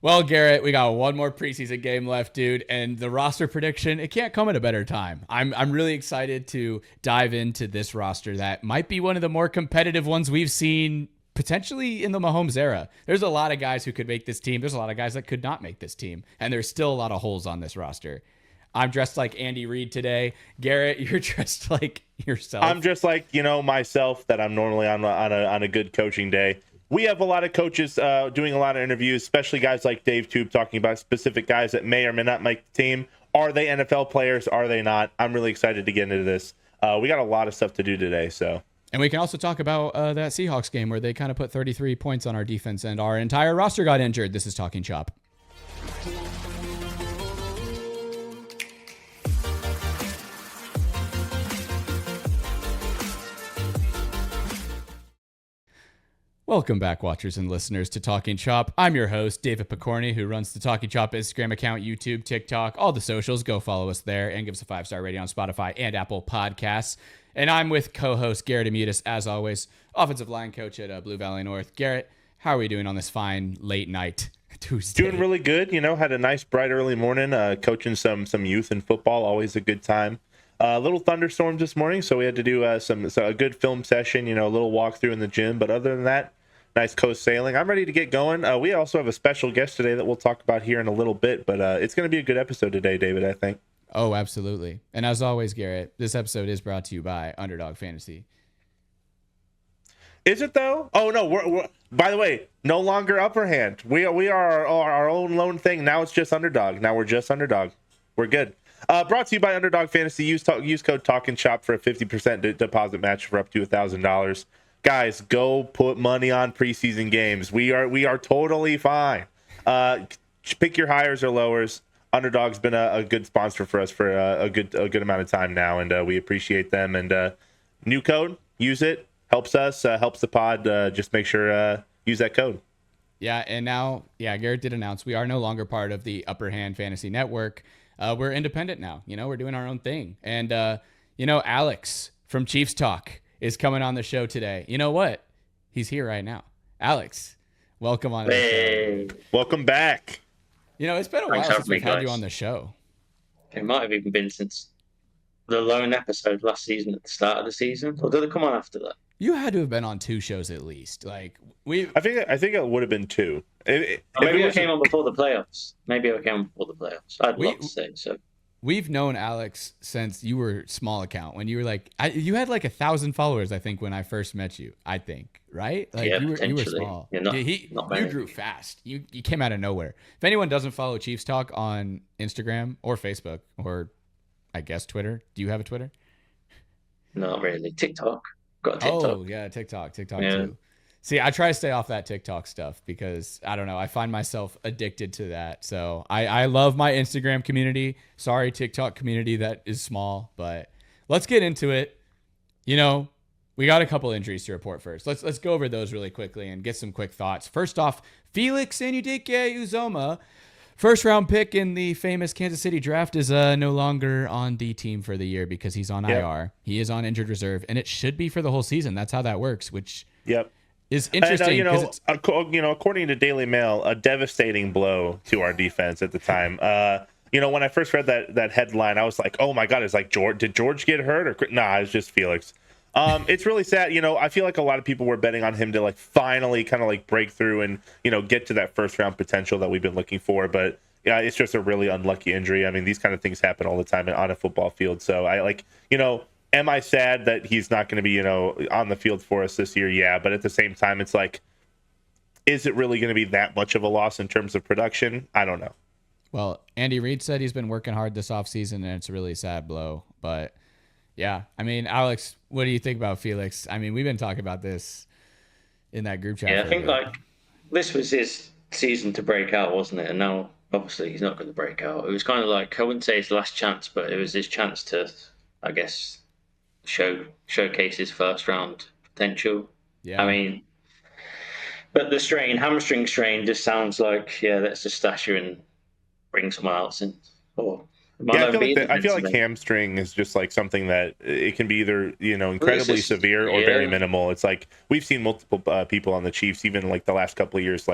Well, Garrett, we got one more preseason game left, dude, and the roster prediction, it can't come at a better time. I'm really excited to dive into this roster that might be one of the more competitive ones we've seen potentially in the Mahomes era. There's a lot of guys who could make this team. There's a lot of guys that could not make this team, and there's still a lot of holes on this roster. I'm dressed like Andy Reid today. Garrett, you're dressed like yourself. I'm just like, myself that I'm normally on a good coaching day. We have a lot of coaches doing a lot of interviews, especially guys like Dave Tube talking about specific guys that may or may not make the team. Are they NFL players? Are they not? I'm really excited to get into this. We got a lot of stuff to do today. And we can also talk about that Seahawks game where they kind of put 33 points on our defense and our entire roster got injured. This is Talkin Chop. Welcome back, watchers and listeners, to Talkin Chop. I'm your host, David Pokorny, who runs the Talkin Chop Instagram account, YouTube, TikTok, all the socials. Go follow us there and give us a 5-star rating on Spotify and Apple Podcasts. And I'm with co-host Garett Aimutis, as always, offensive line coach at Blue Valley North. Garrett, how are we doing on this fine late night Tuesday? Doing really good. Had a nice bright early morning, coaching some youth in football. Always a good time. A little thunderstorm this morning, so we had to do a good film session, a little walkthrough in the gym. But other than that, nice coast sailing. I'm ready to get going. We also have a special guest today that we'll talk about here in a little bit, but it's going to be a good episode today, David, I think. Oh, absolutely. And as always, Garrett, this episode is brought to you by Underdog Fantasy. Is it, though? Oh, no. We're by the way, no longer Upper Hand. We are our own lone thing. Now it's just Underdog. Now we're just Underdog. We're good. Brought to you by Underdog Fantasy. Use code Talkin Chop for a 50% deposit match for up to $1,000. Guys, go put money on preseason games. We are totally fine. Pick your highers or lowers. Underdog's been a good sponsor for us for a good amount of time now, and we appreciate them. And new code, use it. Helps us, helps the pod. Just make sure use that code. Yeah, and now, Garrett did announce we are no longer part of the Upper Hand Fantasy Network. We're independent now. We're doing our own thing. And, Alex from Chiefs.Talk is coming on the show today. You know what? He's here right now. Alex, welcome on the show. Welcome back. It's been a while since we've had you on the show. It might have even been since the lone episode last season at the start of the season. Or did it come on after that? You had to have been on 2 shows at least. I think it would have been 2. Maybe I came on before the playoffs. I'd love to say so. We've known Alex since you were small account. When you were you had 1,000 followers, I think, when I first met you. I think, right? You were small. Yeah, you grew fast. You came out of nowhere. If anyone doesn't follow Chiefs.Talk on Instagram or Facebook or I guess Twitter, do you have a Twitter? Not really. TikTok. Got a TikTok. Oh yeah, TikTok too. See, I try to stay off that TikTok stuff because, I don't know, I find myself addicted to that. So I love my Instagram community. Sorry, TikTok community that is small, but let's get into it. We got a couple injuries to report first. Let's go over those really quickly and get some quick thoughts. First off, Felix Anudike-Uzomah, first-round pick in the famous Kansas City draft, is no longer on the team for the year because he's on IR. He is on injured reserve, and it should be for the whole season. That's how that works, which... Yep. Is interesting. And, according to Daily Mail, a devastating blow to our defense at the time. When I first read that headline, I was like, "Oh my God!" It's like did George get hurt or nah? It's just Felix. It's really sad. I feel like a lot of people were betting on him to finally kind of break through and get to that first round potential that we've been looking for. But yeah, it's just a really unlucky injury. I mean, these kind of things happen all the time on a football field. So am I sad that he's not going to be, on the field for us this year? Yeah, but at the same time, it's is it really going to be that much of a loss in terms of production? I don't know. Well, Andy Reid said he's been working hard this offseason, and it's a really sad blow. But, yeah, I mean, Alex, what do you think about Felix? I mean, we've been talking about this in that group chat. Yeah, I think, this was his season to break out, wasn't it? And now, obviously, he's not going to break out. It was kind of I wouldn't say his last chance, but it was his chance to, I guess... showcase his first round potential. Yeah. I mean, but the hamstring strain just sounds like, let's just stash you and bring someone else in. I feel like hamstring is just something that it can be either, incredibly severe or very minimal. It's we've seen multiple people on the Chiefs, even the last couple of years,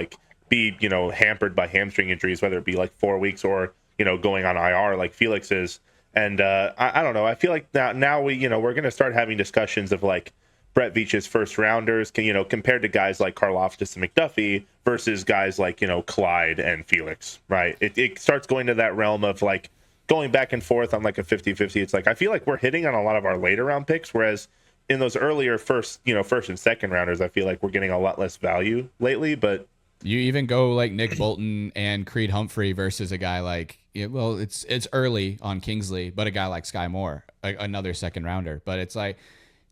be, hampered by hamstring injuries, whether it be like 4 weeks or, going on IR like Felix is. And I don't know. I feel like now we're going to start having discussions of like Brett Veach's first rounders, compared to guys like Karlaftis and McDuffie versus guys like, Clyde and Felix, right? It starts going to that realm of like going back and forth on like a 50-50. It's like, I feel like we're hitting on a lot of our later round picks, whereas in those earlier first and second rounders, I feel like we're getting a lot less value lately. But you even go like Nick Bolton and Creed Humphrey versus a guy like, it's early on Kingsley, but a guy like Sky Moore, another second rounder. But it's like,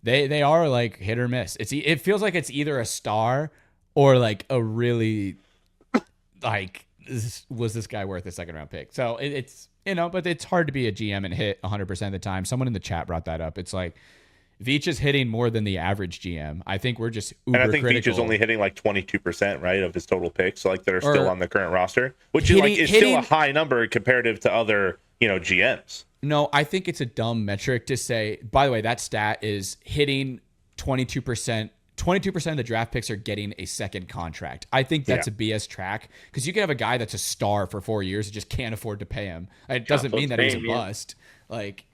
They are like hit or miss. It feels like it's either a star or like a really like was this guy worth a second round pick? So it's but it's hard to be a GM and hit 100% of the time. Someone in the chat brought that up. It's like Veach is hitting more than the average GM. I think we're just uber and I think critical. Veach is only hitting like 22%, right, of his total picks, like that are still on the current roster, which is still a high number comparative to other GMs. No, I think it's a dumb metric to say. By the way, that stat is hitting 22%. 22% of the draft picks are getting a second contract. I think that's a BS track because you can have a guy that's a star for 4 years and just can't afford to pay him. It doesn't mean that he's a bust. Like,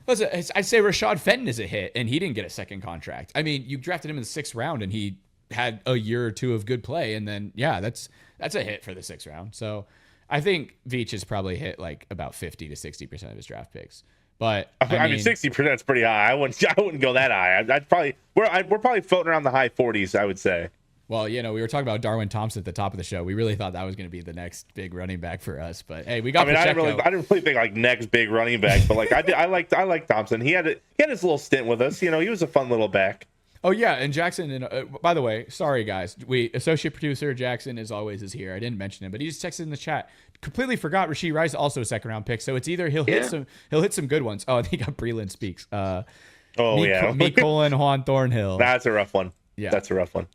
I'd say Rashad Fenton is a hit and he didn't get a second contract. I mean, you drafted him in the 6th round and he had a year or two of good play, and then that's a hit for the 6th round. So I think Veach has probably hit like about 50 to 60% of his draft picks. But I mean 60% is pretty high. I wouldn't go that high. We're probably floating around the high 40s, I would say. Well, we were talking about Darwin Thompson at the top of the show. We really thought that was going to be the next big running back for us. But hey, we got. I didn't really think like next big running back, but like I like Thompson. He had his little stint with us. He was a fun little back. Oh yeah, and Jackson. And by the way, sorry guys, associate producer Jackson is here. I didn't mention him, but he just texted in the chat. Completely forgot Rashee Rice also a second round pick. So it's either he'll hit some good ones. Oh, I think Breland speaks. Meat Colin, Juan Thornhill. That's a rough one. Yeah, that's a rough one.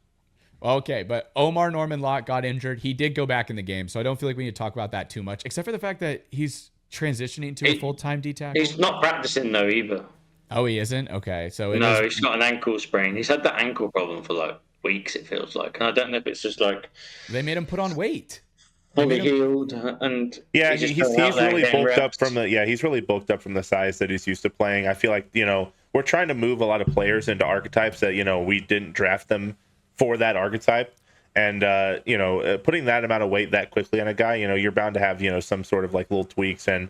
Okay, but Omar Norman Lott got injured. He did go back in the game, so I don't feel like we need to talk about that too much, except for the fact that he's transitioning to a full-time D tackle. He's not practicing though either. Oh, he isn't? Okay, so he's got an ankle sprain. He's had that ankle problem for like weeks, it feels like. And I don't know if it's just like they made him put on weight. Fully healed, and he's really bulked up from he's really bulked up from the size that he's used to playing. I feel like we're trying to move a lot of players into archetypes that we didn't draft them for that archetype, and putting that amount of weight that quickly on a guy, you're bound to have some sort of like little tweaks. And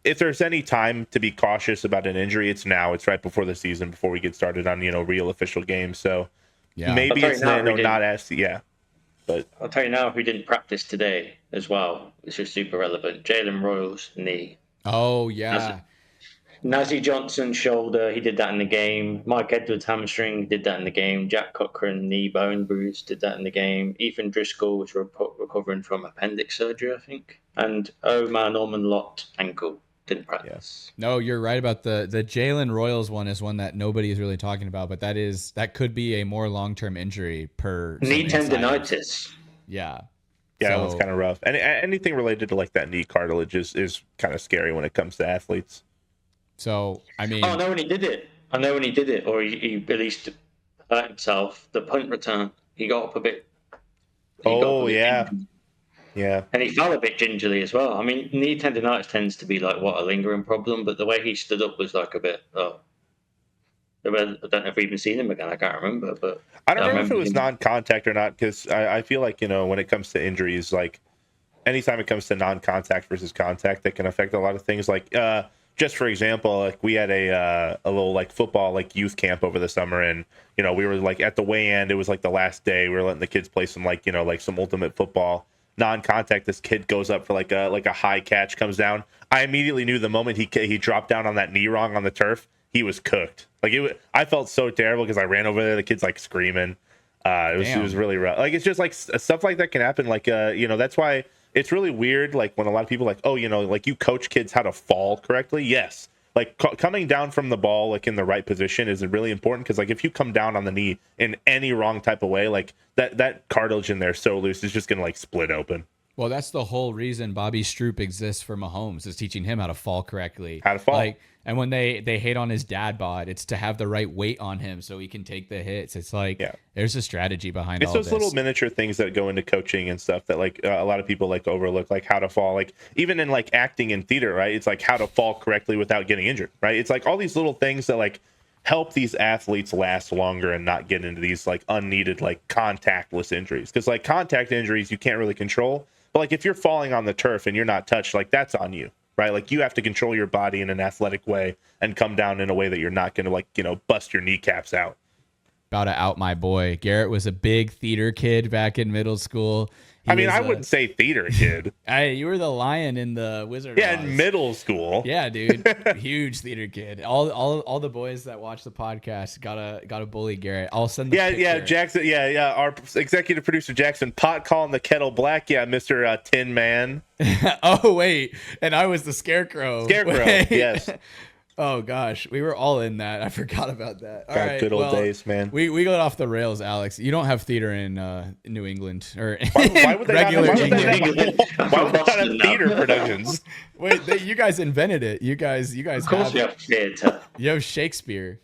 if there's any time to be cautious about an injury, it's now. It's right before the season, before we get started on real official games. So maybe it's not as But I'll tell you now who didn't practice today as well, which is super relevant. Jalen Royals' knee. Oh, yeah. Nazi Johnson shoulder, he did that in the game. Mike Edwards hamstring, did that in the game. Jack Cochran knee bone bruise, did that in the game. Ethan Driscoll was recovering from appendix surgery, I think. And Omar Norman Lott ankle, didn't practice. Yes. No, you're right about the Jalen Royals one is one that nobody is really talking about, but that could be a more long-term injury per knee tendonitis. Yeah. Yeah, that one's kind of rough. And anything related to like that knee cartilage is kind of scary when it comes to athletes. So, I mean... Oh, I know when he did it. Or he at least hurt himself. The punt return, he got up a bit. Yeah. And he fell a bit gingerly as well. I mean, knee tendonitis tends to be like, a lingering problem, but the way he stood up was like a bit... I don't know if we've even seen him again. I can't remember. But I don't remember if it was non-contact or not, because I feel like, when it comes to injuries, like anytime it comes to non-contact versus contact, that can affect a lot of things. Like, just for example, like we had a little like football like youth camp over the summer, and we were like at the weigh-in. It was like the last day. We were letting the kids play some like like some ultimate football. Non-contact, this kid goes up for like a high catch, comes down. I immediately knew the moment he dropped down on that knee wrong on the turf, he was cooked. Like I felt so terrible because I ran over there. The kid's like screaming. It was really rough. Like it's just like stuff like that can happen. Like that's why it's really weird. Like when a lot of people like, like you coach kids how to fall correctly. Yes. Like coming down from the ball, like in the right position is really important. Cause like if you come down on the knee in any wrong type of way, like that cartilage in there so loose is just going to like split open. Well, that's the whole reason Bobby Stroop exists for Mahomes, is teaching him how to fall correctly. How to fall. Like, and when they hate on his dad bod, it's to have the right weight on him so he can take the hits. It's like, there's a strategy behind all this. It's those little miniature things that go into coaching and stuff that like a lot of people like overlook, like how to fall. Like even in like acting and theater, right? It's like how to fall correctly without getting injured, right? It's like all these little things that like help these athletes last longer and not get into these like unneeded like contactless injuries. Because like contact injuries you can't really control. But like if you're falling on the turf and you're not touched, like that's on you, right? Like you have to control your body in an athletic way and come down in a way that you're not going to like, bust your kneecaps out. About to out my boy. Garrett was a big theater kid back in middle school. I wouldn't say theater kid. You were the lion in the Wizard of Oz. In middle school. Yeah, dude. Huge theater kid. All the boys that watch the podcast gotta bully Garrett. I'll send the picture. Jackson. Our executive producer Jackson, pot calling the kettle black. Yeah, Mr. Tin Man. Oh wait, and I was the scarecrow. Yes. Oh gosh, we were all in that. I forgot about that. All right, good old days, man. We got off the rails, Alex. You don't have theater in New England or why would they regular England? Why would they not have theater productions? Wait, you guys invented it. You guys. Of course, we have theater. You have Shakespeare.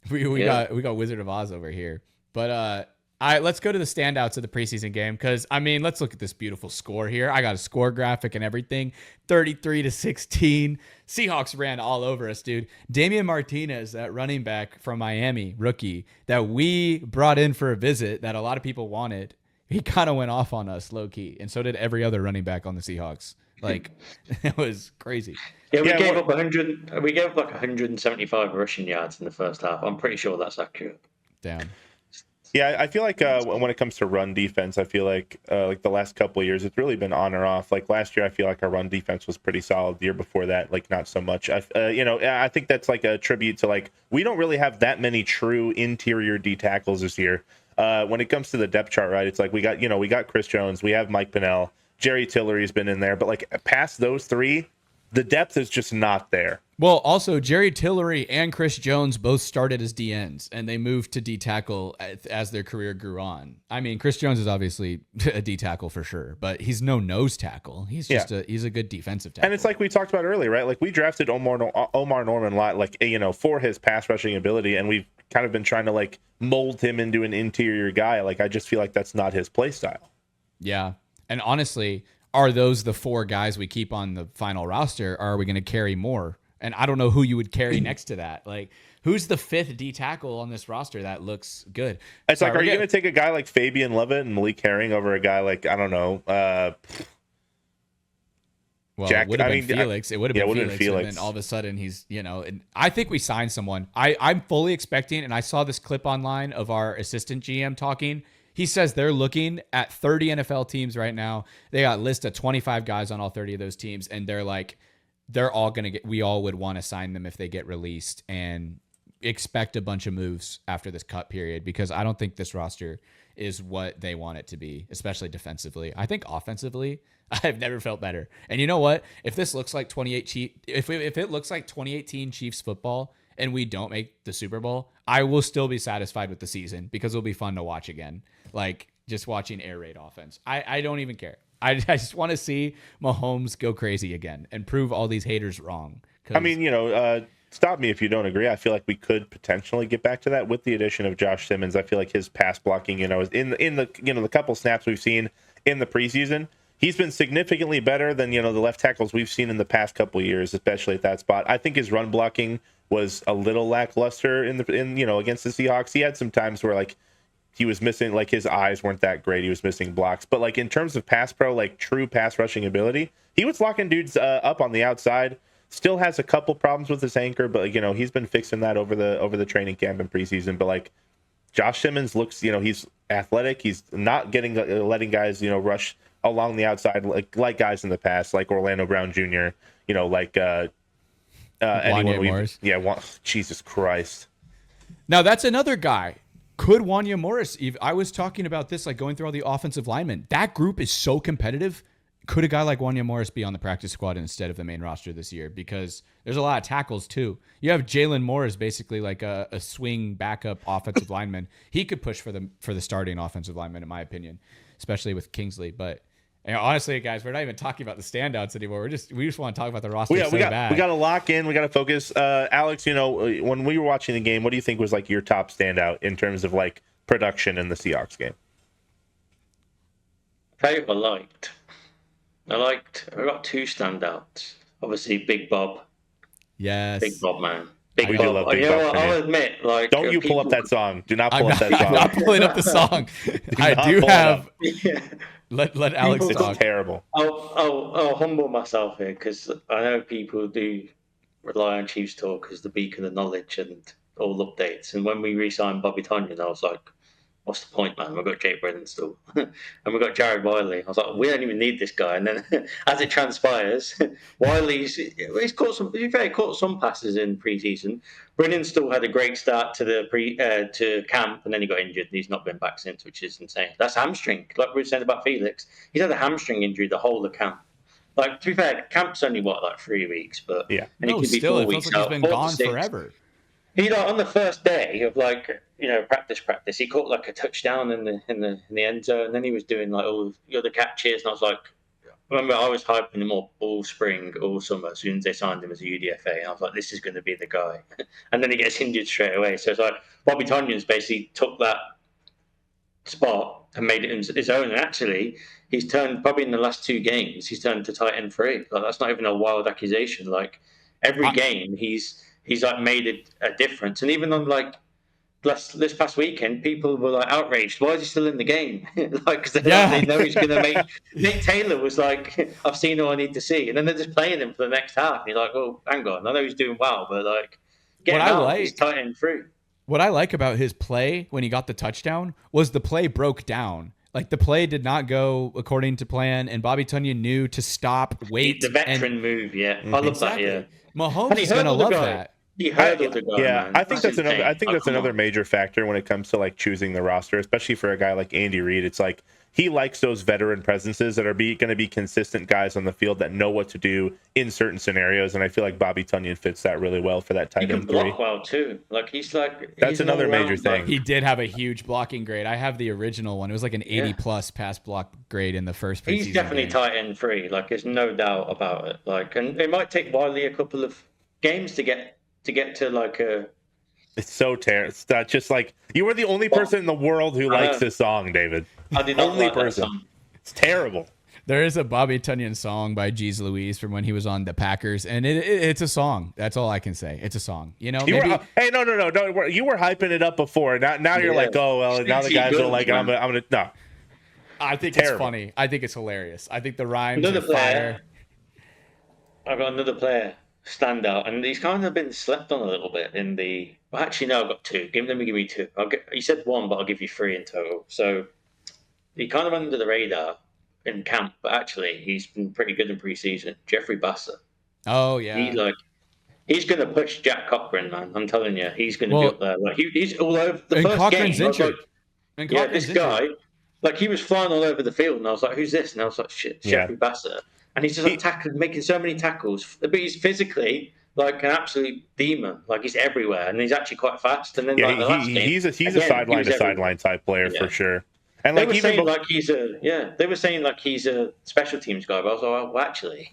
We got Wizard of Oz over here. But let's go to the standouts of the preseason game because let's look at this beautiful score here. I got a score graphic and everything. 33-16. Seahawks ran all over us, dude. Damian Martinez, that running back from Miami, rookie that we brought in for a visit that a lot of people wanted, he kind of went off on us low key, and so did every other running back on the Seahawks. Like it was crazy. Yeah, we gave up 100. We gave up like 175 rushing yards in the first half. I'm pretty sure that's accurate. Damn. Yeah, I feel like when it comes to run defense, I feel like the last couple of years, it's really been on or off. Like last year, I feel like our run defense was pretty solid. The year before that, like not so much. I think that's like a tribute to like we don't really have that many true interior D tackles this year. When it comes to the depth chart, right? It's like we got Chris Jones, we have Mike Pennell, Jerry Tillery's been in there, but like past those three, the depth is just not there. Well, also Jerry Tillery and Chris Jones both started as DNs, and they moved to D tackle as their career grew on. Chris Jones is obviously a D tackle for sure, but he's no nose tackle. He's just he's a good defensive tackle. And it's like we talked about earlier, right? Like we drafted Omar Norman like for his pass rushing ability, and we've kind of been trying to like mold him into an interior guy. Like I just feel like that's not his play style. Yeah, and honestly, are those the four guys we keep on the final roster? Or are we going to carry more? And I don't know who you would carry next to that. Like, who's the fifth D tackle on this roster that looks good? It's like, are you going to take a guy like Fabian Levitt and Malik Herring over a guy like, I don't know, Jack? It would have been Felix. It would have been Felix. And then all of a sudden he's, and I think we signed someone. I'm fully expecting, and I saw this clip online of our assistant GM talking. He says they're looking at 30 NFL teams right now. They got a list of 25 guys on all 30 of those teams, and they're like, they're all going to get, we all would want to sign them if they get released, and expect a bunch of moves after this cut period, because I don't think this roster is what they want it to be, especially defensively. I think offensively, I've never felt better. And you know what? If this looks like if it looks like 2018 Chiefs football and we don't make the Super Bowl, I will still be satisfied with the season, because it'll be fun to watch again. Like just watching air raid offense. I don't even care. I just want to see Mahomes go crazy again and prove all these haters wrong. Stop me if you don't agree. I feel like we could potentially get back to that with the addition of Josh Simmons. I feel like his pass blocking, is in the couple snaps we've seen in the preseason, he's been significantly better than the left tackles we've seen in the past couple of years, especially at that spot. I think his run blocking was a little lackluster in against the Seahawks. He had some times where like he was missing, like his eyes weren't that great. He was missing blocks, but like in terms of pass pro, like true pass rushing ability, he was locking dudes up on the outside. Still has a couple problems with his anchor, but he's been fixing that over the training camp and preseason. But like Josh Simmons looks, he's athletic. He's not letting guys rush along the outside like guys in the past, like Orlando Brown Jr. Anyone Morris. Jesus Christ. Now that's another guy. Could Wanya Morris? I was talking about this, like going through all the offensive linemen. That group is so competitive. Could a guy like Wanya Morris be on the practice squad instead of the main roster this year? Because there's a lot of tackles too. You have Jalen Moore as basically like a swing backup offensive lineman. He could push for the starting offensive lineman, in my opinion, especially with Kingsley. But And honestly, guys, we're not even talking about the standouts anymore. We just want to talk about the roster we bad. We got to lock in. We got to focus. Alex, when we were watching the game, what do you think was like your top standout in terms of like production in the Seahawks game? I liked. I got two standouts. Obviously, Big Bob. Yes. Big Bob, man. Big we Bob. do love Big Bob. I'll admit, like, don't you pull up that song? Do not pull up that song. I'm not pulling up the song. I do have. Let Alex talk. It's terrible. I'll humble myself here because I know people do rely on Chiefs.Talk as the beacon of knowledge and all updates. And when we re-signed Bobby Tonyan, I was like, what's the point, man? We've got Jake Brennan still. And we've got Jared Wiley. I was like, we don't even need this guy. And then as it transpires, Wiley's caught some passes in preseason. Brennan still had a great start to to camp, and then he got injured, and he's not been back since, which is insane. That's hamstring. Like we were saying about Felix, he's had a hamstring injury the whole of camp. Like, to be fair, camp's only, like 3 weeks? But yeah. And he could be 4 weeks feels like he's been gone forever. He on the first day of practice, he caught like a touchdown in the end zone, and then he was doing like all the other catches, and I was like, remember I was hyping him up all spring, all summer as soon as they signed him as a UDFA, and I was like, this is going to be the guy, and then he gets injured straight away. So it's like Bobby Tonyan's basically took that spot and made it his own, and actually he's turned, probably in the last 2 games, he's turned to tight end 3. Like, that's not even a wild accusation. Like, every game he's like made a difference. And even on like this past weekend, people were like outraged. Why is he still in the game? Like, because they know he's going to make. Nick Taylor was like, I've seen all I need to see, and then they're just playing him for the next half. And you're like, oh, hang on, I know he's doing well, but like, he's tight end through. What I like about his play when he got the touchdown was the play broke down. Like, the play did not go according to plan, and Bobby Tonyan knew to stop, wait. The veteran move, yeah. I love that, yeah. Mahomes is going to love that. I think that's another major factor when it comes to like choosing the roster, especially for a guy like Andy Reid. It's like he likes those veteran presences that are going to be consistent guys on the field that know what to do in certain scenarios, and I feel like Bobby Tonyan fits that really well for that tight end 3. He can block well too. Like, that's another major thing. He did have a huge blocking grade. I have the original one. It was like an 80+ pass block grade in the first preseason. He's definitely tight end 3. Like, there's no doubt about it. Like, and it might take Wiley a couple of games to get to like a. It's so terrible. It's not just like you were the only person in the world who likes this song, David. I did not only like person. That song. It's terrible. There is a Bobby Tonyan song by Jeez Louise from when he was on the Packers, and it's a song. That's all I can say. It's a song. You know. Hey, no. You were hyping it up before. Now you're like, oh well. Now the guys don't like it. I'm gonna no. I think it's funny. I think it's hilarious. I think the rhymes are fire. I've got another player stand out, and he's kind of been slept on a little bit in the. Well, actually, no, I've got 2. Let me give you 2. You said 1, but I'll give you 3 in total. So he kind of under the radar in camp, but actually he's been pretty good in preseason. Jeffrey Basser. Oh yeah. He's going to push Jack Cochran, man. I'm telling you, he's going to be up there. Like, he's all over the first Cochran's game. Injured. This guy, like, he was flying all over the field, and I was like, "Who's this?" And I was like, "Shit, Jeffrey Basser." And he's just like tackling, making so many tackles, but he's physically like an absolute demon. Like, he's everywhere, and he's actually quite fast. And then he's a sideline to sideline type player for sure. And they were saying like he's a special teams guy, but I was like, well, actually,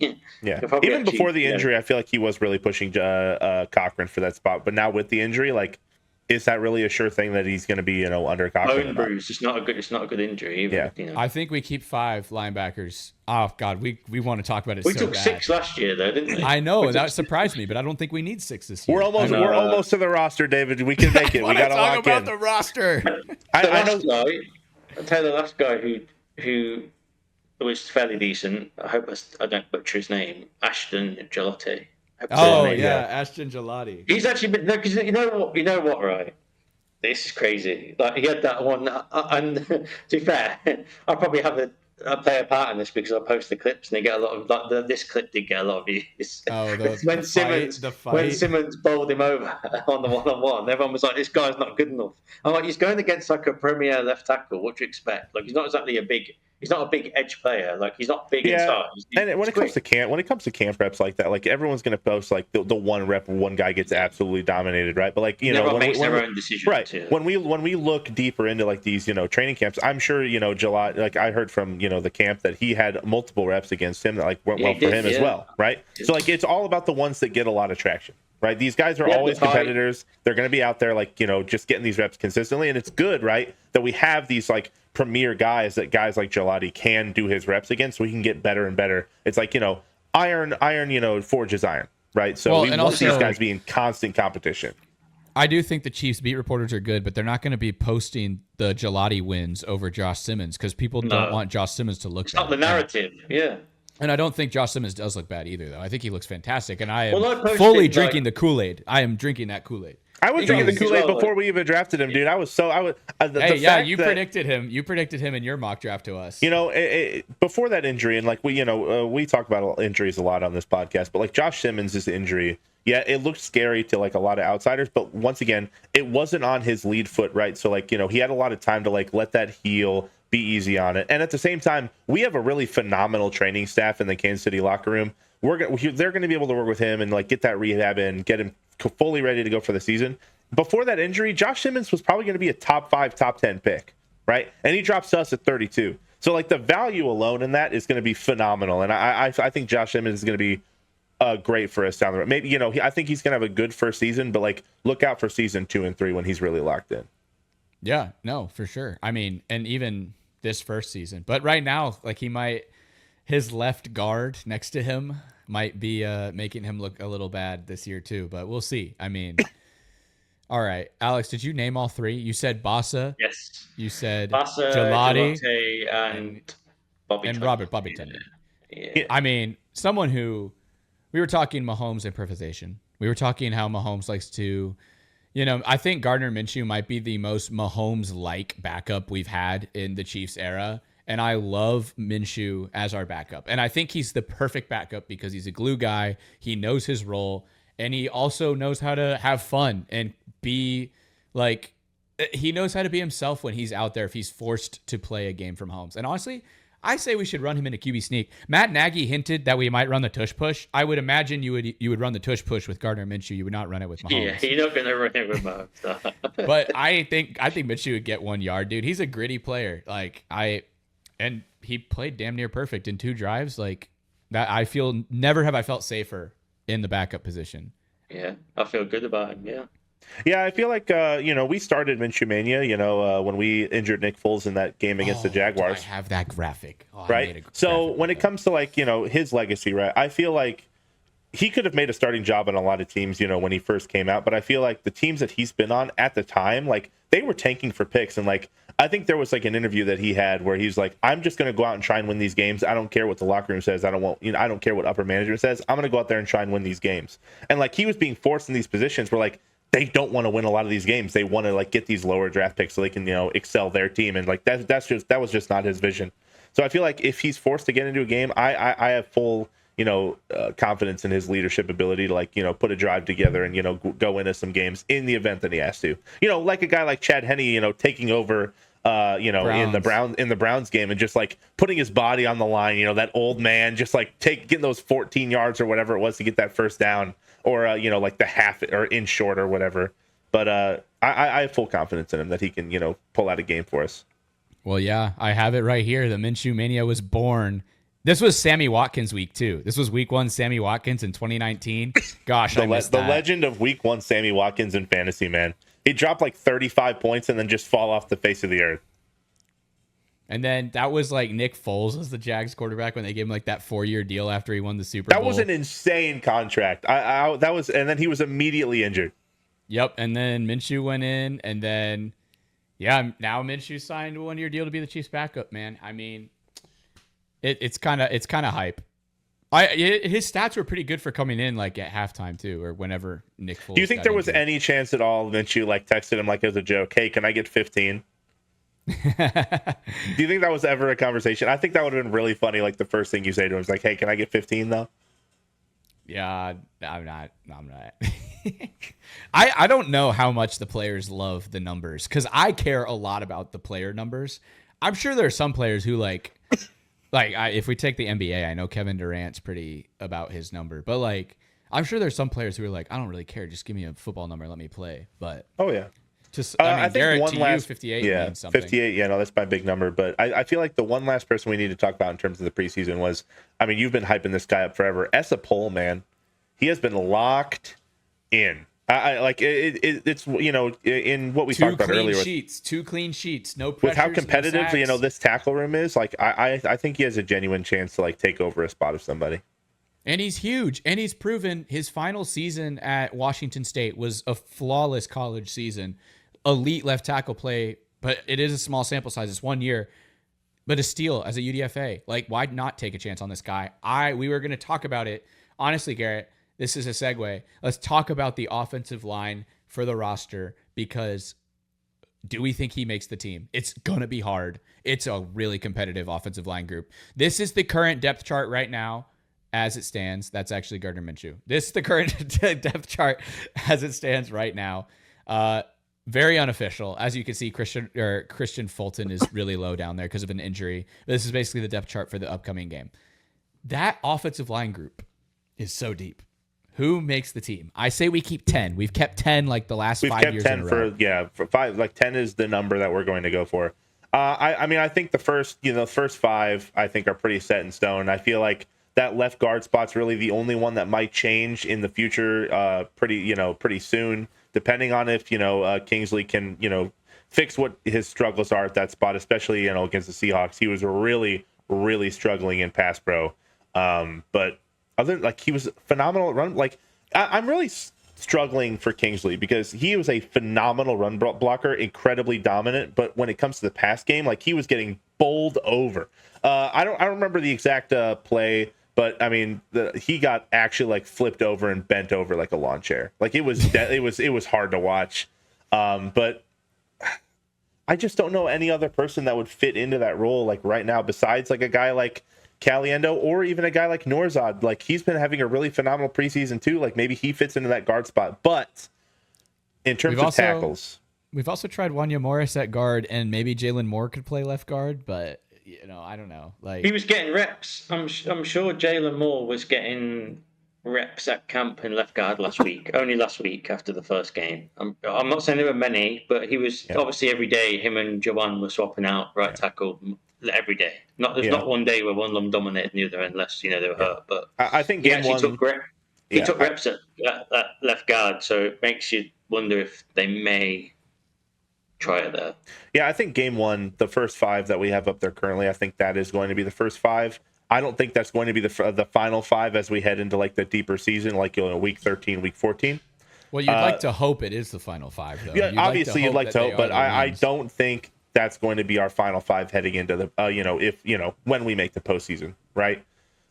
Even before the injury, I feel like he was really pushing Cochran for that spot. But now with the injury, like, is that really a sure thing that he's going to be, under Cochran? Bone bruise. It's not a good injury either. Yeah. I think we keep 5 linebackers. Oh God, we want to talk about it. We took 6 last year though, didn't we? I know, and that surprised me, but I don't think we need 6 this year. We're almost to the roster, David. We can make it. We got to lock in. Talk about the roster. I'll tell you the last guy who was fairly decent. I hope I don't butcher his name. Ashton Gelati. Ashton Gelati. He's actually been, because you know what, right? This is crazy. Like, he had that one, and to be fair, I probably have play a part in this because I post the clips and they get a lot of this clip did get a lot of views. When Simmons bowled him over on the 1-on-1, everyone was like, "This guy's not good enough." I'm like, he's going against like a premier left tackle. What do you expect? Like, he's not exactly a big he's not a big edge player. Like he's not big Yeah, inside. and when it comes to camp reps like that, like everyone's gonna post like the one rep where one guy gets absolutely dominated, right? But like everyone makes their own decisions, right? Yeah. When we look deeper into like these training camps, I'm sure Jalad, like I heard from the camp that he had multiple reps against him that like went well for him as well, right? So like it's all about the ones that get a lot of traction. Right, these guys are always competitors. They're going to be out there, like just getting these reps consistently, and it's good, right, that we have these like premier guys that guys like Gelati can do his reps against, so we can get better and better. It's like iron forges iron, right? So we want these guys be in constant competition. I do think the Chiefs beat reporters are good, but they're not going to be posting the Gelati wins over Josh Simmons because people don't want Josh Simmons to look. It's not the narrative, yeah. And I don't think Josh Simmons does look bad either, though. I think he looks fantastic, and I am fully drinking the Kool-Aid. I am drinking that Kool-Aid. I was drinking the Kool-Aid before we even drafted him, dude. You predicted him. You predicted him in your mock draft to us. Before that injury, and like we talk about injuries a lot on this podcast, but like Josh Simmons' injury, yeah, it looked scary to like a lot of outsiders. But once again, it wasn't on his lead foot, right? So like he had a lot of time to like let that heal. Be easy on it. And at the same time, we have a really phenomenal training staff in the Kansas City locker room. They're going to be able to work with him and like get that rehab in, get him fully ready to go for the season. Before that injury, Josh Simmons was probably going to be a top 5, top 10 pick, right? And he drops to us at 32. So like the value alone in that is going to be phenomenal. And I think Josh Simmons is going to be great for us down the road. Maybe I think he's going to have a good first season, but like look out for season 2 and 3 when he's really locked in. Yeah, no, for sure. I mean, and even this first season, but right now, like his left guard next to him might be making him look a little bad this year too, but we'll see. I mean, all right, Alex, did you name all 3? You said Bassa. Yes. You said Bassa, Gelati, and Bobby and Tunyon. Robert Bobby Tunyon. Yeah. I mean, someone who we were talking Mahomes improvisation. We were talking how Mahomes likes to. I think Gardner Minshew might be the most Mahomes-like backup we've had in the Chiefs era, and I love Minshew as our backup. And I think he's the perfect backup because he's a glue guy, he knows his role, and he also knows how to have fun and be like he knows how to be himself when he's out there if he's forced to play a game from Mahomes. And honestly, I say we should run him into QB sneak. Matt Nagy hinted that we might run the tush push. I would imagine you would run the tush push with Gardner Minshew. You would not run it with Mahomes. Yeah, you're not going to run it with Mahomes. But I think Minshew would get 1 yard, dude. He's a gritty player. And he played damn near perfect in 2 drives. Like that, never have I felt safer in the backup position. Yeah, I feel good about him. Yeah. Yeah, I feel like we started Minshew Mania, when we injured Nick Foles in that game against the Jaguars. I have that graphic. Right. So when it comes to like his legacy, right? I feel like he could have made a starting job on a lot of teams, when he first came out. But I feel like the teams that he's been on at the time, like they were tanking for picks, and like I think there was like an interview that he had where he's like, "I'm just going to go out and try and win these games. I don't care what the locker room says. I don't care what upper management says. I'm going to go out there and try and win these games." And like he was being forced in these positions where like. They don't want to win a lot of these games. They want to like get these lower draft picks so they can excel their team, and like that was just not his vision. So I feel like if he's forced to get into a game, I have full confidence in his leadership ability to like put a drive together and go into some games in the event that he has to. Like a guy like Chad Henne, taking over in the Browns game and just like putting his body on the line. That old man just like getting those 14 yards or whatever it was to get that first down. Or like the half or inch short or whatever, but I have full confidence in him that he can pull out a game for us. Well, yeah, I have it right here. The Minshew Mania was born. This was Sammy Watkins week 2. This was week 1 Sammy Watkins in 2019. Gosh, I missed that. The legend of week 1 Sammy Watkins in fantasy, man. He dropped like 35 points and then just fall off the face of the earth. And then that was like Nick Foles as the Jags quarterback when they gave him like that 4-year deal after he won the Super Bowl. That was an insane contract. And then he was immediately injured. Yep. And then Minshew went in, and then now Minshew signed a 1-year deal to be the Chiefs' backup. Man, I mean, it's kind of hype. His stats were pretty good for coming in like at halftime too, or whenever Nick Foles. Do you think there was any chance at all Minshew like texted him like as a joke, "Hey, can I get 15?" Do you think that was ever a conversation? I think that would have been really funny. Like the first thing you say to him is like, "Hey, can I get 15 though?" Yeah, I'm not. I don't know how much the players love the numbers because I care a lot about the player numbers. I'm sure there are some players who like like if we take the NBA, I know Kevin Durant's pretty about his number, but like I'm sure there's some players who are like, I don't really care, just give me a football number, let me play. But oh yeah, just I think Garett, one last 58 means something. 58. Yeah, no, that's my big number. But I feel like the one last person we need to talk about in terms of the preseason was, I mean, you've been hyping this guy up forever. Esapol, man, he has been locked in. I like it's in what we talked about earlier. Two clean sheets, no pressures, with how competitive no this tackle room is. Like I think he has a genuine chance to like take over a spot of somebody. And he's huge, and he's proven his final season at Washington State was a flawless college season, elite left tackle play. But it is a small sample size; it's 1 year. But a steal as a UDFA. Like, why not take a chance on this guy? We were going to talk about it honestly, Garrett. This is a segue. Let's talk about the offensive line for the roster, because do we think he makes the team? It's going to be hard. It's a really competitive offensive line group. This is the current depth chart right now as it stands. That's actually Gardner Minshew. This is the current depth chart as it stands right now. Very unofficial. As you can see, Christian Fulton is really low down there because of an injury. This is basically the depth chart for the upcoming game. That offensive line group is so deep. Who makes the team? I say we keep 10. We've kept 10 like the last 5 years in a row. For 5. Like 10 is the number that we're going to go for. I mean, I think the first 5 I think are pretty set in stone. I feel like that left guard spot's really the only one that might change in the future pretty soon, depending on if Kingsley can fix what his struggles are at that spot, especially against the Seahawks. He was really, really struggling in pass pro. But other like he was phenomenal at run. Like I'm really struggling for Kingsley because he was a phenomenal run blocker, incredibly dominant. But when it comes to the pass game, like he was getting bowled over. I don't remember the exact play, but I mean he got actually like flipped over and bent over like a lawn chair. Like it was it was hard to watch. But I just don't know any other person that would fit into that role like right now besides like a guy like Caliendo or even a guy like Norzad. Like he's been having a really phenomenal preseason too. Like maybe he fits into that guard spot. But in terms of tackles, we've also tried Wanya Morris at guard, and maybe Jalen Moore could play left guard. But I don't know. Like he was getting reps. I'm sure Jalen Moore was getting reps at camp in left guard last week. Only last week after the first game. I'm not saying there were many, but he was obviously every day. Him and Jawan were swapping out right tackle every day. There's not one day where one of them dominated the other unless they were hurt. But I think he actually took reps at left guard, so it makes you wonder if they may try it there. Yeah, I think game 1, the first 5 that we have up there currently, I think that is going to be the first 5. I don't think that's going to be the final 5 as we head into like the deeper season, like week 13, week 14. Well, you'd like to hope it is the final 5, though. Yeah, obviously you'd like to hope, but I don't think that's going to be our final 5 heading into the when we make the postseason, right?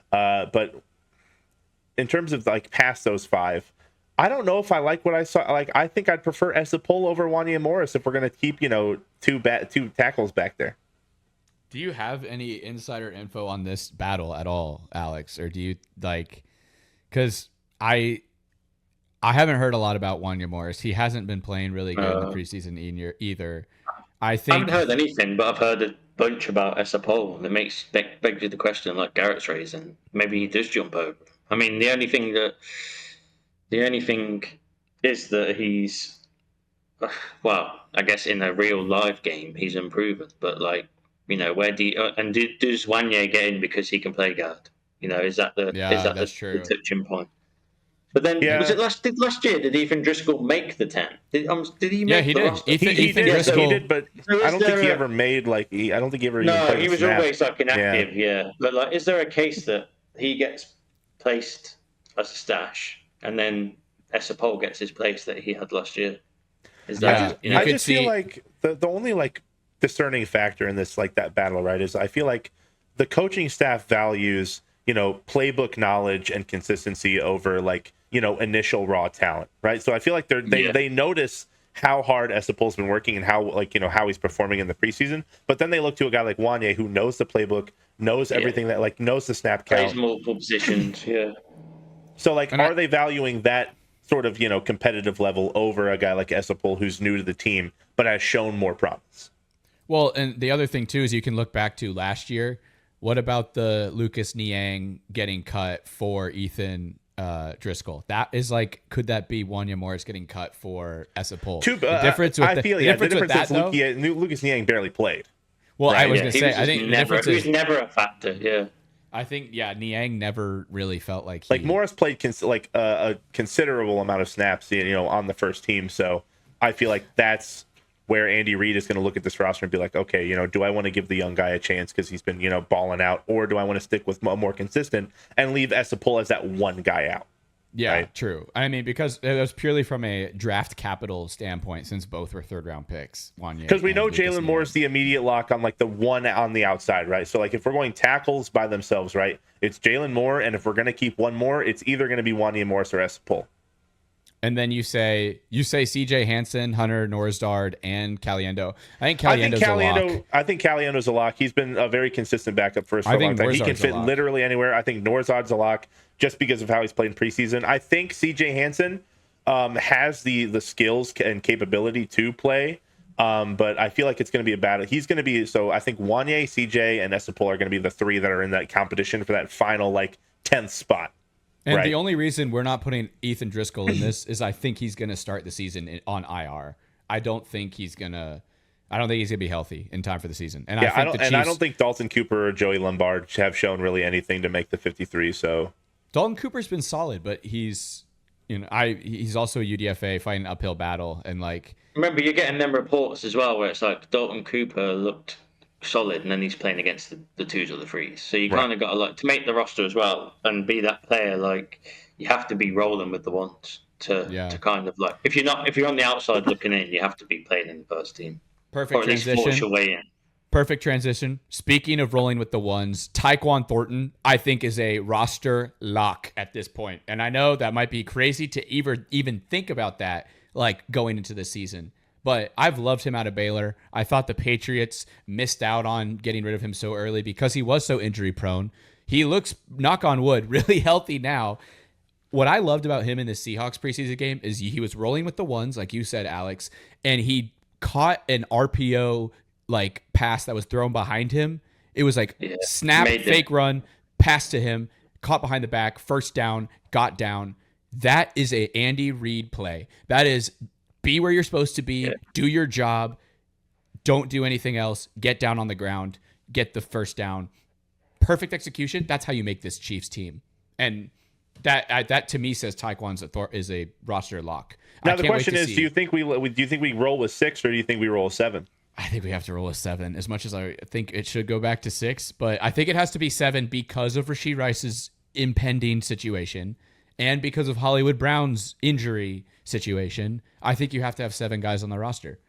But in terms of like past those 5, I don't know if I like what I saw. Like I think I'd prefer Esapol over Wanya Morris if we're going to keep two tackles back there. Do you have any insider info on this battle at all, Alex, or do you like? Because I haven't heard a lot about Wanya Morris. He hasn't been playing really good in the preseason either. I haven't heard anything, but I've heard a bunch about Esapol, and it begs you the question, like Garett's raising. Maybe he does jump over. I mean, the only thing is that he's, well, I guess in a real live game he's improving, but like where do you, does Wanya get in because he can play guard? Is that the touching point? But then was it last year? Did Ethan Driscoll make the 10? Did he make he the did. roster? Ethan Driscoll he did, but I don't think he ever made I don't think he ever. No, he was always like inactive. Yeah, but like, is there a case that he gets placed as a stash and then Esapol gets his place that he had last year? Is that? I just feel like the only like discerning factor in this like that battle, right, is I feel like the coaching staff values playbook knowledge and consistency over like initial raw talent, right? So I feel like they notice how hard Esapol's been working and how how he's performing in the preseason, but then they look to a guy like Wanya who knows the playbook, knows everything that like knows the snap count, plays multiple positions. So like, are they valuing that sort of competitive level over a guy like Esapol who's new to the team but has shown more promise? Well, and the other thing too is you can look back to last year What about the Lucas Niang getting cut for Ethan Driscoll? That is like, could that be Wanya Morris getting cut for Esapol? The difference is Lucas Niang barely played. Well, right? I was going to say, I think he was never a factor. Yeah. I think, Niang never really felt like Morris played a considerable amount of snaps, on the first team. So I feel like that's where Andy Reid is going to look at this roster and be like, okay, do I want to give the young guy a chance because he's been, balling out, or do I want to stick with more consistent and leave Esapol as that one guy out? Yeah, right? True. I mean, because it was purely from a draft capital standpoint, since both were third-round picks. Because we know Jalen Moore is the immediate lock on the one on the outside, right? So if we're going tackles by themselves, right, it's Jalen Moore, and if we're going to keep one more, it's either going to be Wanya Morris or Esapol. And then you say C.J. Hansen, Hunter Norsgaard, and Caliendo. I think Caliendo's a lock. I think Caliendo's a lock. He's been a very consistent backup for us for a long time. He can fit literally anywhere. I think Norsgaard's a lock just because of how he's played in preseason. I think C.J. Hansen has the skills and capability to play, but I feel like it's going to be a battle. He's going to be so. I think Wanya, C.J., and Esapol are going to be the three that are in that competition for that final 10th spot. And the only reason we're not putting Ethan Driscoll in this is I think he's going to start the season on IR. I don't think he's going to be healthy in time for the season. And I don't think Dalton Cooper or Joey Lombard have shown really anything to make the 53. So Dalton Cooper's been solid, but he's also a UDFA fighting an uphill battle, and remember, you're getting them reports as well where it's like Dalton Cooper looked solid, and then he's playing against the twos or the threes. So you kind of got to to make the roster as well and be that player. You have to be rolling with the ones to kind of if you're on the outside looking in, you have to be playing in the first team. Perfect transition. Your way in. Perfect transition. Speaking of rolling with the ones, Tyquan Thornton, I think, is a roster lock at this point. And I know that might be crazy to even think about that, going into the season. But I've loved him out of Baylor. I thought the Patriots missed out on getting rid of him so early because he was so injury prone. He looks, knock on wood, really healthy now. What I loved about him in the Seahawks preseason game is he was rolling with the ones, like you said, Alex, and he caught an RPO pass that was thrown behind him. It was snap, fake run, pass to him, caught behind the back, first down, got down. That is a Andy Reid play. That is be where you're supposed to be, do your job, don't do anything else, get down on the ground, get the first down. Perfect execution. That's how you make this Chiefs team. And that to me says Tyquan is a roster lock. Now the question is, do you think we roll with 6 or do you think we roll with 7? I think we have to roll with 7, as much as I think it should go back to 6. But I think it has to be 7 because of Rashee Rice's impending situation and because of Hollywood Brown's injury situation. I think you have to have 7 guys on the roster.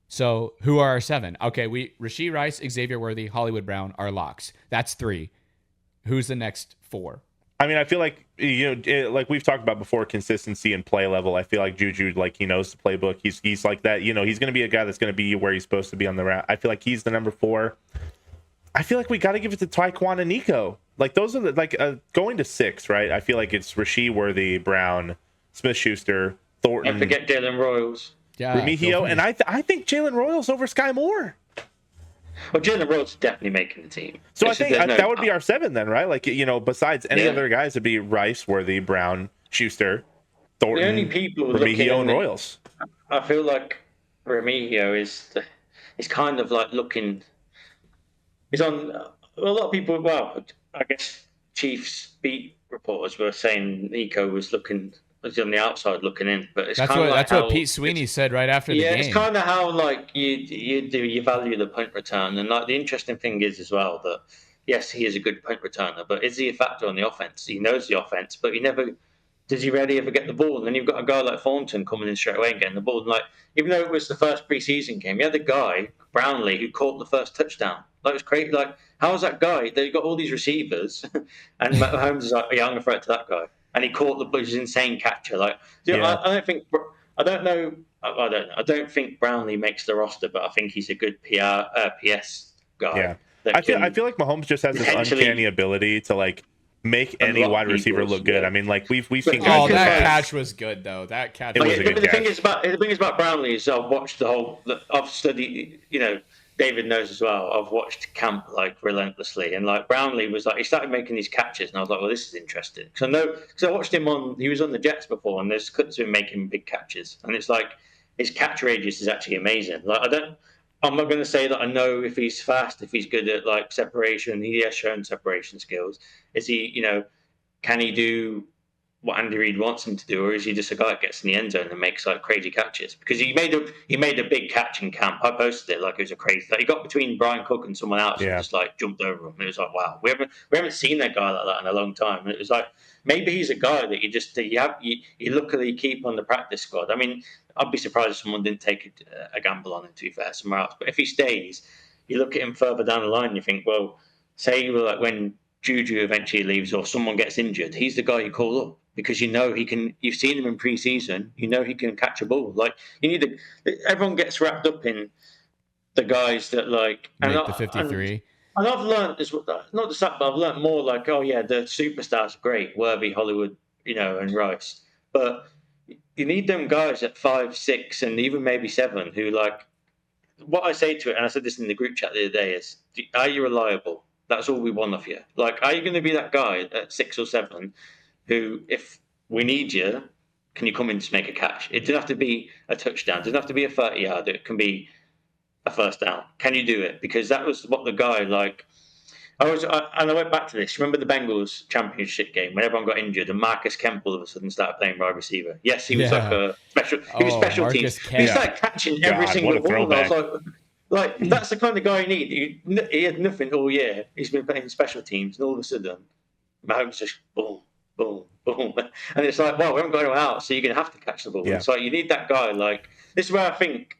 So who are our 7? Okay, Rashee Rice, Xavier Worthy, Hollywood Brown are locks. That's 3. Who's the next 4? I mean, I feel like, like we've talked about before, consistency and play level. I feel like Juju, he knows the playbook. He's like that. He's going to be a guy that's going to be where he's supposed to be on the route. I feel like he's the number 4. I feel like we got to give it to Tyquan and Nico. Those are going to 6, right? I feel like it's Rashee, Worthy, Brown, Smith-Schuster, Thornton. And forget Jalen Royals. Yeah, Remigio, and I think Jalen Royals over Sky Moore. Well, Jalen Royals is definitely making the team. So I think that would be our 7 then, right? Besides any other guys, it'd be Rice, Worthy, Brown, Schuster, Thornton, the only people Remigio, and Royals. I feel like Remigio is kind of looking. He's on a lot of people. Well, I guess Chiefs beat reporters were saying Nico was on the outside looking in, but it's that's what Pete Sweeney said right after the game. Yeah, it's kind of how you value the punt return, and the interesting thing is as well that yes, he is a good punt returner, but is he a factor on the offense? He knows the offense, but does he really ever get the ball? And then you've got a guy like Thornton coming in straight away and getting the ball. And even though it was the first preseason game, you had the guy Brownlee who caught the first touchdown. It was crazy. How is that guy? They got all these receivers, and Mahomes is I'm a threat to that guy. And he caught the insane catcher. I don't think Brownlee makes the roster, but I think he's a good PS guy. Yeah, I feel like Mahomes just has this uncanny ability to make any wide receiver look good. I mean, we've seen guys. Oh, that catch was good though. That catch. The thing is about Brownlee is I've watched I've studied. David knows as well, I've watched camp like relentlessly, and like Brownlee was like, he started making these catches, and I was like, well, this is interesting because I watched him he was on the Jets before, and there's cuts of him making big catches, and it's like his catch radius is actually amazing. Like I'm not going to say that I know if he's fast, if he's good at like separation. He has shown separation skills. Is he, can he do what Andy Reid wants him to do, or is he just a guy that gets in the end zone and makes like crazy catches? Because he made a big catch in camp. I posted it like it was a crazy. Like, he got between Brian Cook and someone else and just like jumped over him. It was like, wow, we haven't seen that guy like that in a long time. And it was like, maybe he's a guy that you luckily keep on the practice squad. I mean, I'd be surprised if someone didn't take a gamble on him, to be fair, somewhere else. But if he stays, you look at him further down the line and you think, well, say like when Juju eventually leaves or someone gets injured, he's the guy you call up. Because he can. You've seen him in preseason. He can catch a ball. Like everyone gets wrapped up in the guys that like make the 53. And I've learned not just that, but I've learned more. Like, oh yeah, the superstars are great, Worthy, Hollywood, and Rice. But you need them guys at 5, 6, and even maybe 7 who like. What I say to it, and I said this in the group chat the other day, is: are you reliable? That's all we want of you. Like, are you going to be that guy at 6 or 7? Who, if we need you, can you come in to make a catch? It doesn't have to be a touchdown. It doesn't have to be a 30-yard. It can be a first down. Can you do it? Because that was what the guy, like... I went back to this. Remember the Bengals championship game when everyone got injured and Marcus Kemp all of a sudden started playing wide receiver? Yes, he was like a special... He was special teams. He started catching every single ball. I was like, that's the kind of guy you need. He had nothing all year. He's been playing special teams, and all of a sudden, Mahomes just boom, boom, boom. And it's like, well, we haven't got anyone out, so you're going to have to catch the ball. Yeah. It's like, you need that guy. Like, this is where I think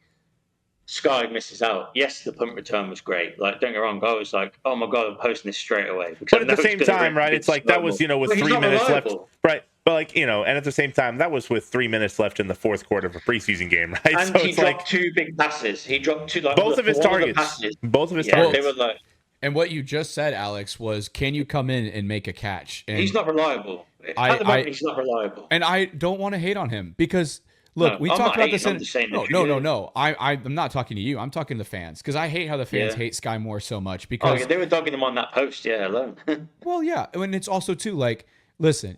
Sky misses out. Yes, the punt return was great. Like, don't get me wrong, I was like, oh my God, I'm posting this straight away. But at the same time, right, it's like that was, with 3 minutes left. Right. But like, and at the same time, that was with 3 minutes left in the fourth quarter of a preseason game, right? And so he dropped 2 big passes. He dropped 2, like, both of his targets. Both of his targets. They were like, and what you just said, Alex, was can you come in and make a catch? And he's not reliable. At the moment, he's not reliable. And I don't want to hate on him because, look, we talked about this. No. I'm not talking to you. I'm talking to the fans because I hate how the fans hate Sky Moore so much. Because they were dogging him on that post, alone. Well, yeah. And it's also, too, like, listen,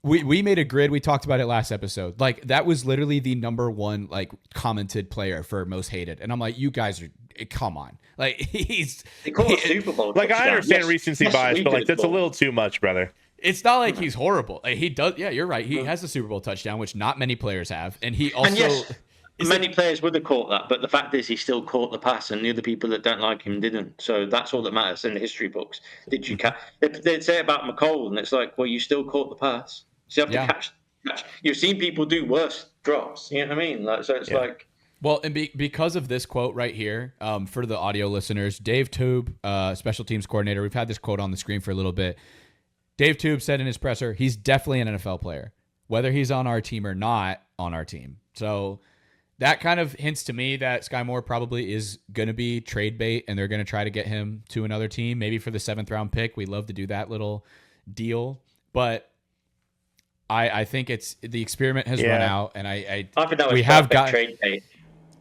we made a grid. We talked about it last episode. Like, that was literally the number one, like, commented player for most hated. And I'm like, you guys are, come on. Like, they call it Super Bowl. Like, I understand recency bias, but like, that's a little too much, brother. It's not like he's horrible. Like, he does. Yeah, you're right. He has a Super Bowl touchdown, which not many players have. And he also. And yes, many players would have caught that. But the fact is, he still caught the pass, and the other people that don't like him didn't. So that's all that matters in the history books. Did you catch? They'd say about McColl, and it's like, well, you still caught the pass. So you have to catch. You've seen people do worse drops. You know what I mean? Like, so it's like. Well, and because of this quote right here, for the audio listeners, Dave Toub, special teams coordinator, we've had this quote on the screen for a little bit. Dave Toub said in his presser, he's definitely an NFL player, whether he's on our team or not on our team. So that kind of hints to me that Sky Moore probably is going to be trade bait, and they're going to try to get him to another team, maybe for the 7th round pick. We'd love to do that little deal. But I think the experiment has run out, and I think that was trade bait.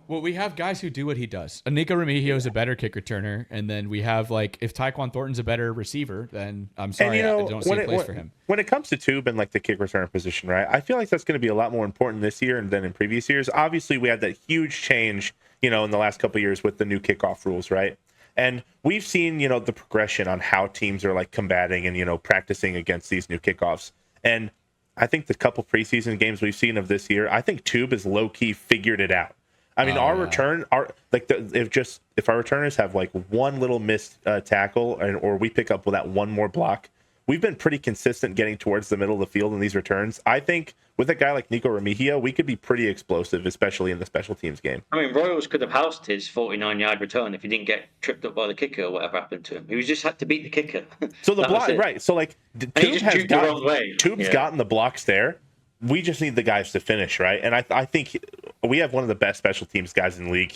Well, we have guys who do what he does. Nico Remigio is a better kick returner, and then we have, like, if Tyquan Thornton's a better receiver, then I'm sorry, I don't see a place for him. When it comes to Toub and, like, the kick returner position, right, I feel like that's going to be a lot more important this year than in previous years. Obviously, we had that huge change, in the last couple of years with the new kickoff rules, right? And we've seen, the progression on how teams are, like, combating and, practicing against these new kickoffs. And I think the couple preseason games we've seen of this year, I think Toub has low-key figured it out. I mean, return, if our returners have like one little missed tackle, or we pick up with that one more block, we've been pretty consistent getting towards the middle of the field in these returns. I think with a guy like Nico Remigio, we could be pretty explosive, especially in the special teams game. I mean, Royals could have housed his 49-yard return if he didn't get tripped up by the kicker or whatever happened to him. He just had to beat the kicker. So the block, right? So like, Toub's gotten the blocks there. We just need the guys to finish, right? And I think we have one of the best special teams guys in the league.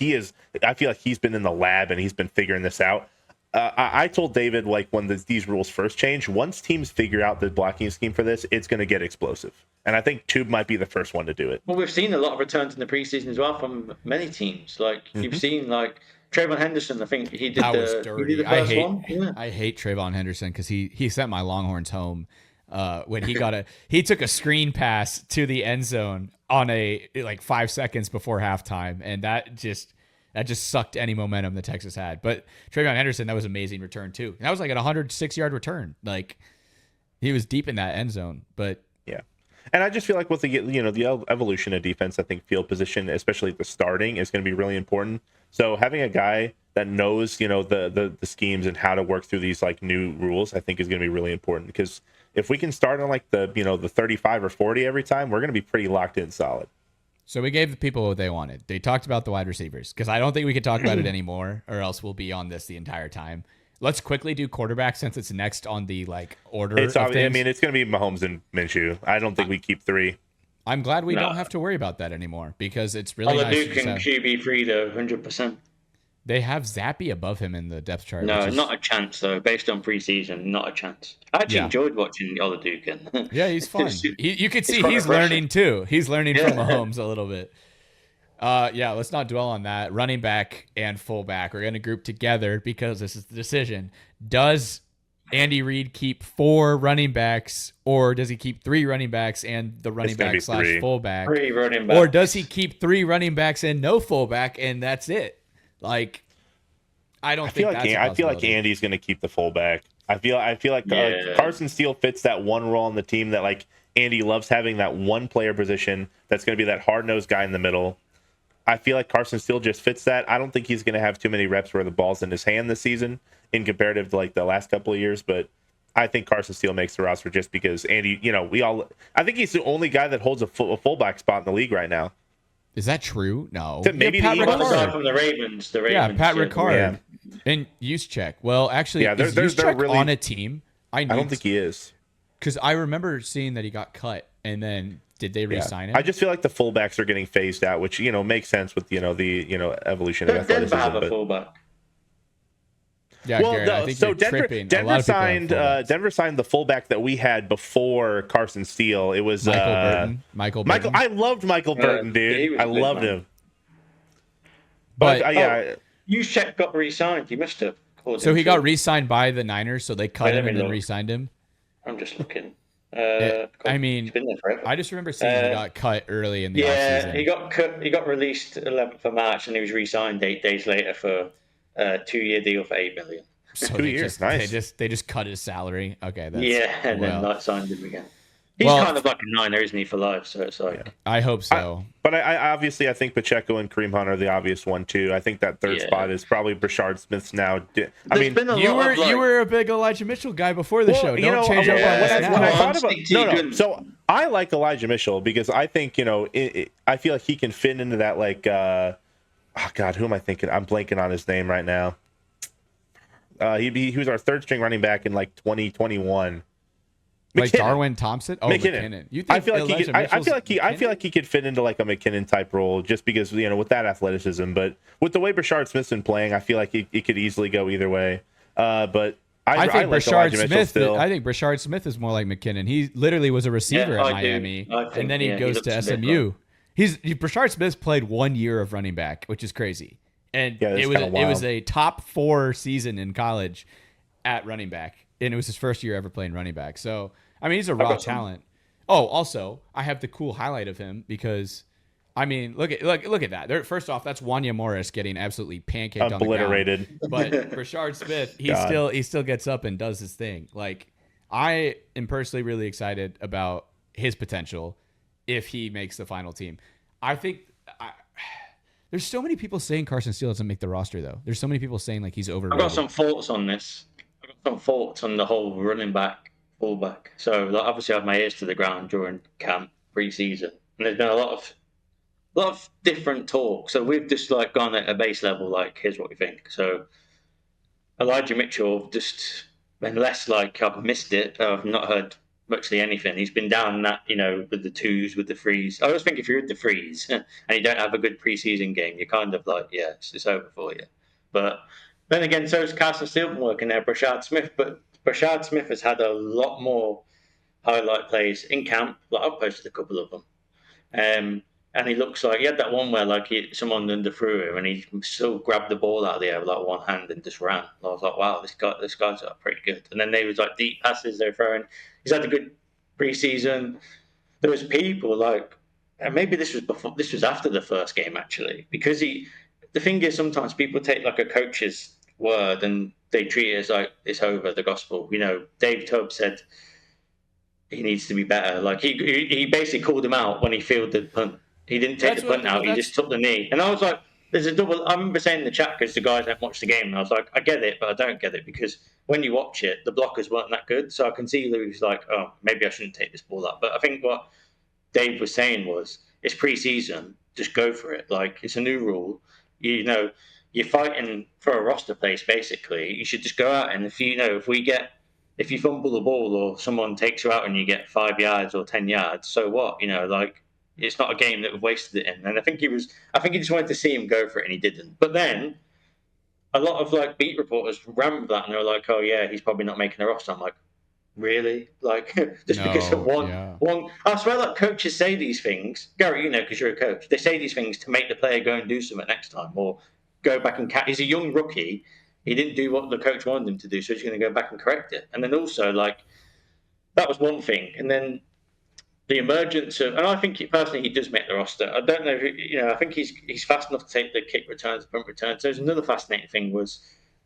I feel like he's been in the lab and he's been figuring this out. I told David, like, when these rules first change, once teams figure out the blocking scheme for this, it's going to get explosive. And I think Toub might be the first one to do it. Well, we've seen a lot of returns in the preseason as well from many teams. Like, you've seen, like, Trayvon Henderson, I think he did That was dirty. He did the first one. Yeah. I hate Trayvon Henderson because he sent my Longhorns home when he took a screen pass to the end zone on a 5 seconds before halftime, and that just sucked any momentum that Texas had. But Trayvon Henderson, that was an amazing return too. And that was like a 106-yard return. Like he was deep in that end zone. But yeah. And I just feel like with the evolution of defense, I think field position, especially at the starting, is going to be really important. So having a guy that knows, the schemes and how to work through these like new rules, I think is going to be really important, because if we can start on like the 35 or 40 every time, we're going to be pretty locked in solid. So we gave the people what they wanted. They talked about the wide receivers, because I don't think we could talk about it anymore, or else we'll be on this the entire time. Let's quickly do quarterback since it's next on the order. It's obvious. I mean, it's going to be Mahomes and Minshew. I don't think we keep three. I'm glad we don't have to worry about that anymore, because it's really nice. Duke and QB3 though, 100%. They have Zappy above him in the depth chart. No, not a chance though. Based on preseason, not a chance. I actually enjoyed watching Olajuwon. Yeah, he's fun. You could see he's learning too. He's learning from Mahomes a little bit. Let's not dwell on that. Running back and fullback, we're going to group together because this is the decision. Does Andy Reid keep 4 running backs, or does he keep 3 running backs and the running back / fullback? 3 running backs. Or does he keep 3 running backs and no fullback, and that's it? Like, I feel like Andy's going to keep the fullback. I feel like Carson Steele fits that one role on the team that like Andy loves having, that one player position that's going to be that hard-nosed guy in the middle. I feel like Carson Steele just fits that. I don't think he's going to have too many reps where the ball's in his hand this season in comparative to like the last couple of years, but I think Carson Steele makes the roster just because Andy, I think he's the only guy that holds a fullback spot in the league right now. Is that true? No. Maybe Pat Ricard from the Ravens. Yeah, Pat Ricard. And Juszczyk. Well, actually, is Juszczyk really on a team? I don't think he is. Because I remember seeing that he got cut, and then did they re-sign him? I just feel like the fullbacks are getting phased out, which makes sense with the evolution of athleticism. Denver have a fullback. Yeah, well, Garett, I think so Denver signed the fullback that we had before Carson Steele. It was Michael Burton. I loved Michael Burton, dude. I loved him. But Juszczyk got re-signed. He must have. So he got re-signed by the Niners, so they cut him and then re-signed him. I'm just looking. I mean, he's been there forever. I just remember seeing he got cut early in the offseason. He got cut. He got released 11th of March, and he was re-signed 8 days later for a 2-year deal for $8 million. So 2 years, nice. They just cut his salary. Okay, that's, and then not signed him again. He's kind of like a Niner, isn't he, for life? So it's like I hope so. But I obviously think Pacheco and Kareem Hunt are the obvious one too. I think that third spot is probably Brashard Smith's now. You were a big Elijah Mitchell guy before the show. Don't change up on this now. So I like Elijah Mitchell because I think I feel like he can fit into that who am I thinking? I'm blanking on his name right now. He was our third string running back in 2021. Like Darwin Thompson? Oh, McKinnon. You think I feel like he could fit into like a McKinnon type role just because with that athleticism. But with the way Brashard Smith's been playing, I feel like he could easily go either way. But I think Brashard Smith is more like McKinnon. He literally was a receiver at Miami, and then he goes to SMU. Brashard Smith played 1 year of running back, which is crazy, and it was a top 4 season in college at running back, and it was his first year ever playing running back. So. I mean, he's a raw talent. Oh, also, I have the cool highlight of him because, I mean, look at that. First off, that's Wanya Morris getting absolutely pancaked, obliterated. On the ground. But Brashard Smith, he still gets up and does his thing. Like, I am personally really excited about his potential if he makes the final team. I think there's so many people saying Carson Steele doesn't make the roster though. There's so many people saying like he's overrated. I've got some thoughts on this. I've got some thoughts on the whole running back. Fullback. So obviously I have my ears to the ground during camp pre-season, and there's been a lot of different talk. So we've just gone at a base level, here's what we think. So Elijah Mitchell just been less I've missed it. I've not heard virtually anything. He's been down that with the 2s, with the 3s. I always think if you're at the 3s and you don't have a good pre-season game, you're kind of it's over for you. But then again, so is Carson Steele working there, Brashard Smith, but Brashard Smith has had a lot more highlight plays in camp. I've posted a couple of them. And And he looks like he had that one where like someone underthrew him, and he still grabbed the ball out of the air with like one hand and just ran. And I was like, wow, this guy's pretty good. And then there was like deep passes they're throwing. He's had a good preseason. There was people like, and maybe this was after the first game actually, because the thing is sometimes people take like a coach's word and they treat it as like it's over the gospel. Dave Tubb said he needs to be better. Like he basically called him out when he fielded the punt. He didn't take the punt out. He just took the knee. And I was like, there's a double. I remember saying in the chat because the guys haven't watched the game, and I was like, I get it, but I don't get it because when you watch it, the blockers weren't that good. So I can see Louis like, oh, maybe I shouldn't take this ball up. But I think what Dave was saying was, it's preseason, just go for it. Like it's a new rule. You're fighting for a roster place basically. You should just go out and if you fumble the ball or someone takes you out and you get 5 yards or 10 yards, so what? Like it's not a game that we've wasted it in. And I think he just wanted to see him go for it and he didn't. But then a lot of like beat reporters ran with that and they were like, oh yeah, he's probably not making a roster. I'm like, really? Like just because of one. I swear like coaches say these things. Garett, because you're a coach. They say these things to make the player go and do something next time or go back and he's a young rookie. He didn't do what the coach wanted him to do, so he's going to go back and correct it. And then also, like, that was one thing. And then the emergence of, and I think personally he does make the roster. I don't know, I think he's fast enough to take the kick returns, punt returns. There's another fascinating thing was,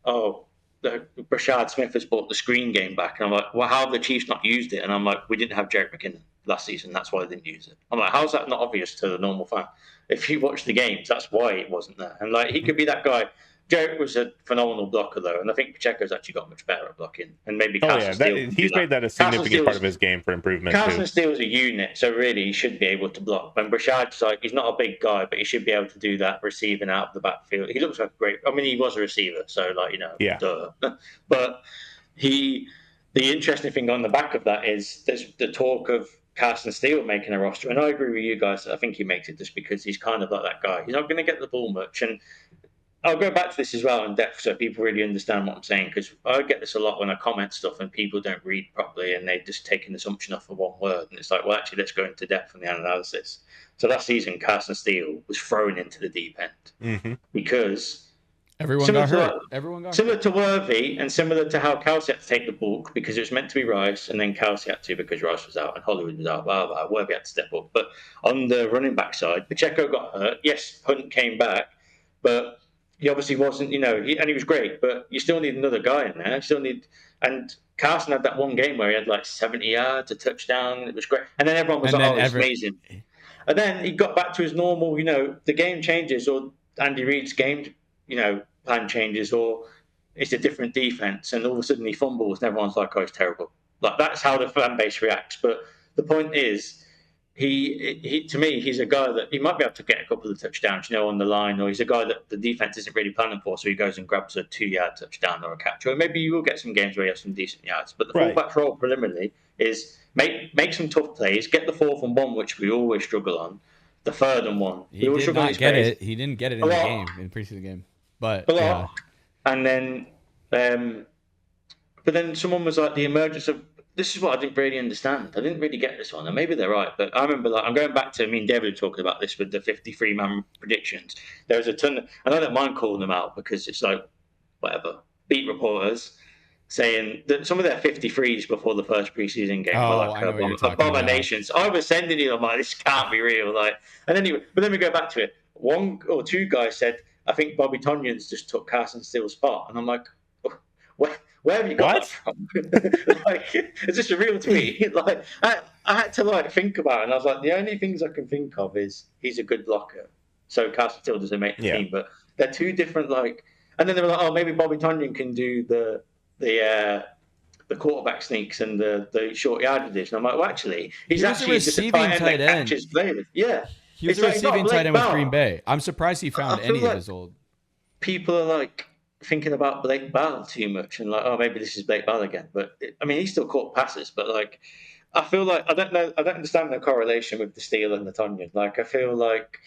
Brashard Smith has brought the screen game back. And I'm like, well, how have the Chiefs not used it? And I'm like, we didn't have Jerick McKinnon last season. That's why they didn't use it. I'm like, how's that not obvious to the normal fan? If you watch the games, that's why it wasn't there. And like, he could be that guy. Jerick was a phenomenal blocker, though, and I think Pacheco's actually got much better at blocking. And maybe he's made that a significant part of his game for improvement. Carson Steele's a unit, so really he should be able to block. And Brashard's like, he's not a big guy, but he should be able to do that receiving out of the backfield. He looks like a great. I mean, he was a receiver, so like duh. But the interesting thing on the back of that is there's the talk of Carson Steele making a roster, and I agree with you guys. I think he makes it just because he's kind of like that guy. He's not going to get the ball much, and I'll go back to this as well in depth so people really understand what I'm saying, because I get this a lot when I comment stuff and people don't read properly and they just take an assumption off of one word. And it's like, well, actually, let's go into depth on the analysis. So last season, Carson Steele was thrown into the deep end because everyone got hurt. Similar to Worthy and similar to how Kelsey had to take the bulk because it was meant to be Rice and then Kelsey had to because Rice was out and Hollywood was out, blah, blah, Worthy had to step up. But on the running back side, Pacheco got hurt. Yes, Hunt came back, but he obviously wasn't, and he was great, but you still need another guy in there. And Carson had that one game where he had like 70 yards, a touchdown. It was great. And then everyone was like, it's amazing. And then he got back to his normal, the game changes or Andy Reid's game, plan changes or it's a different defense. And all of a sudden he fumbles and everyone's like, oh, it's terrible. Like that's how the fan base reacts. But the point is, he to me, he's a guy that he might be able to get a couple of touchdowns, on the line, or he's a guy that the defense isn't really planning for, so he goes and grabs a 2-yard touchdown or a catch. Or maybe you will get some games where you have some decent yards. But the fullback role preliminarily is make some tough plays, get the 4th and 1, which we always struggle on. The 3rd and 1. He did not get it. He didn't get it in the game, in the preseason game. But a lot. And then, but then someone was like, the emergence of. This is what I didn't really understand. I didn't really get this one, and maybe they're right. But I remember, I'm going back to me and David talking about this with the 53-man predictions. There was a ton. And I don't mind calling them out because it's like whatever beat reporters saying that some of their 53s before the first preseason game were like abominations. I was sending you, I'm like, this can't be real. Like, and anyway, but then we go back to it. 1 or 2 guys said, I think Bobby Tonyan's just took Carson Steele's spot, and I'm like, where have you got that from? Like, it's just a real tweet. Like, I had to think about it, and I was like, the only things I can think of is he's a good blocker, so Carson Steele doesn't make the team. But they're 2 different and then they were like, oh, maybe Bobby Tonyan can do the quarterback sneaks and the short yardage. And I'm like, well, actually, he's actually just a tight end. Catches players. Yeah, he was a receiving tight end with Green Bay. I'm surprised he found any of his old. People are thinking about Blake Bell too much and oh, maybe this is Blake Bell again. But he still caught passes. But I feel like I don't understand the correlation with the Steele and the Tonyan. I feel like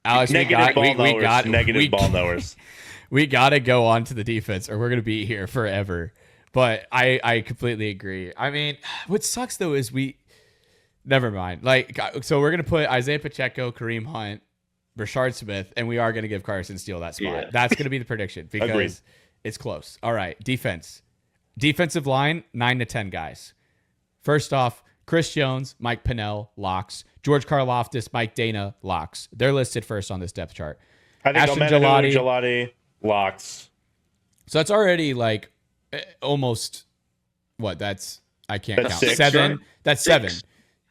Alex, negative ball knowers. We got to go on to the defense, or we're gonna be here forever. But I completely agree. I mean, what sucks though is Never mind. Like, so we're gonna put Isaiah Pacheco, Kareem Hunt, Rashard Smith, and we are gonna give Carson Steele that spot. Yeah. That's gonna be the prediction because Agreed. it's close. All right, defensive line, 9 to 10 guys. First off, Chris Jones, Mike Pennell, locks. George Karlaftis, Mike Dana, locks. They're listed first on this depth chart. I think Ashton Gelati, locks. So that's already like almost what? I can't That's count. 6, 7. right? That's 6.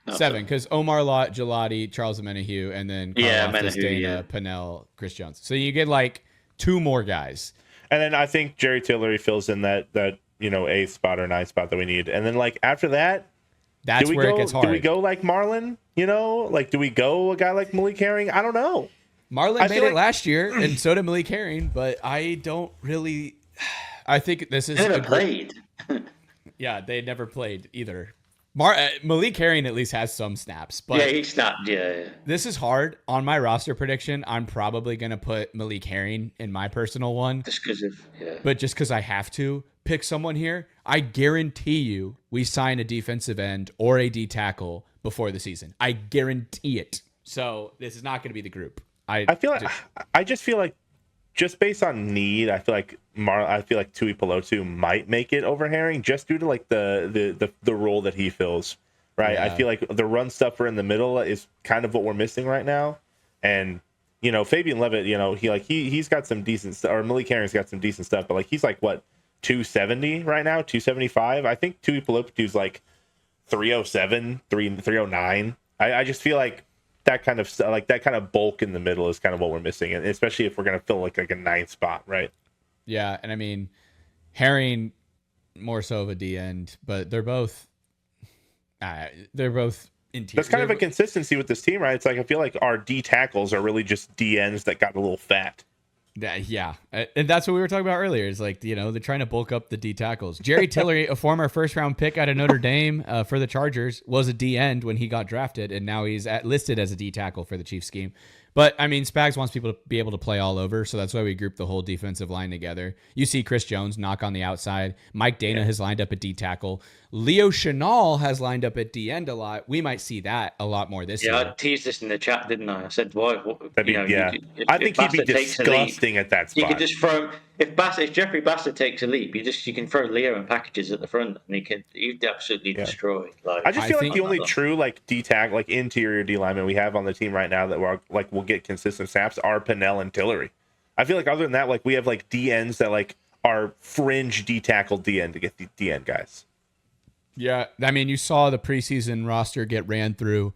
7. 7 because Omar Lott, Gelati, Charles Menahue, and then Karlaftis, Menahue, Dana, Pennell, Chris Jones. So you get like 2 more guys. And then I think Jerry Tillery fills in that 8th spot or 9th spot that we need. And then like after that, That's where it gets hard. Do we go like Marlon? Like do we go a guy like Malik Herring? I don't know. Marlon made it last year, and so did Malik Herring, but I don't really. I think this is. They never played. Yeah, they never played either. Malik Herring at least has some snaps, but Yeah, he snapped. Yeah. this is hard. On my roster prediction, I'm probably going to put Malik Herring in my personal one, Just because of but just because I have to pick someone here, I guarantee you we sign a defensive end or a D tackle before the season. I guarantee it. So this is not going to be the group. I just feel like just based on need, I feel like Tui Pelotu might make it over Herring just due to like the role that he fills. Right. Yeah. I feel like the run stuffer in the middle is kind of what we're missing right now. And Fabian Levitt, he's got some decent stuff, or Malik Herring's got some decent stuff, but like he's like what 270 right now, 275. I think Tui Pelotu's like 307, 309. I just feel like that kind of bulk in the middle is kind of what we're missing, and especially if we're gonna fill like a 9th spot, right? Yeah, and I mean, Herring more so of a D end, but they're both interior. That's kind of a consistency with this team, right? It's like I feel like our D tackles are really just D ends that got a little fat. Yeah, and that's what we were talking about earlier. It's like, they're trying to bulk up the D tackles. Jerry Tillery, a former first-round pick out of Notre Dame for the Chargers, was a D end when he got drafted, and now he's listed as a D tackle for the Chiefs scheme. But, I mean, Spags wants people to be able to play all over, so that's why we grouped the whole defensive line together. You see Chris Jones knock on the outside. Mike Dana has lined up at D tackle. Leo Chenal has lined up at D end a lot. We might see that a lot more this year. Yeah, I teased this in the chat, didn't I? I said, why? I think he'd be disgusting at that spot. You could just throw if Jeffrey Bassett takes a leap, you can throw Leo in packages at the front, and he'd absolutely destroy. I just feel like the only true like D tag like interior D lineman we have on the team right now that will get consistent snaps are Pennell and Tillery. I feel like other than that, like we have like D ends that like are fringe D tackle D end to get the D end guys. Yeah, I mean, you saw the preseason roster get ran through,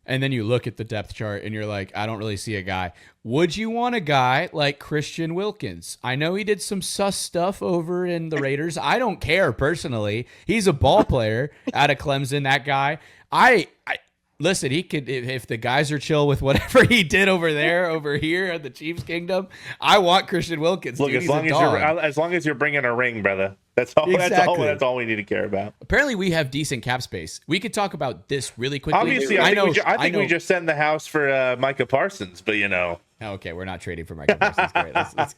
and then you look at the depth chart, and you're like, I don't really see a guy. Would you want a guy like Christian Wilkins? I know he did some sus stuff over in the Raiders. I don't care personally. He's a ball player out of Clemson, that guy. Listen, he could, if the guys are chill with whatever he did over here at the Chiefs Kingdom, I want Christian Wilkins. Look, dude, as long as you're bringing a ring, brother. That's all. Exactly. That's all we need to care about. Apparently, we have decent cap space. We could talk about this really quickly. Obviously, I think we just send the house for Micah Parsons, but Okay, we're not trading for Micah Parsons. Great. Let's,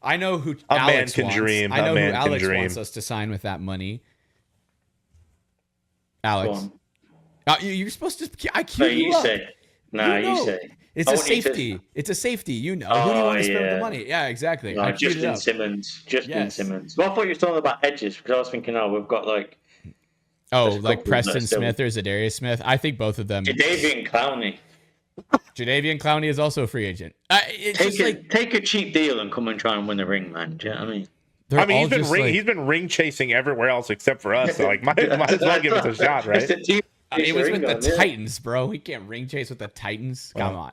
I know who a Alex man can wants. dream. I know who Alex dream. wants us to sign with that money. Alex, you're supposed to. I queued you up. Say. Nah, you say. It's a safety. It's a safety. You know. Who do you want to spend the money? Yeah, exactly. No, Justin Simmons. Simmons. Well, I thought you were talking about edges because I was thinking, we've got like. Like Preston Smith or Zadarius Smith. I think both of them. Jadeveon Clowney is also a free agent. Take a cheap deal and come and try and win a ring, man. Do you know what I mean? He's been ring chasing everywhere else except for us. So like, might as well give us a shot, right? It was with the Titans, bro. He can't ring chase with the Titans. Come on.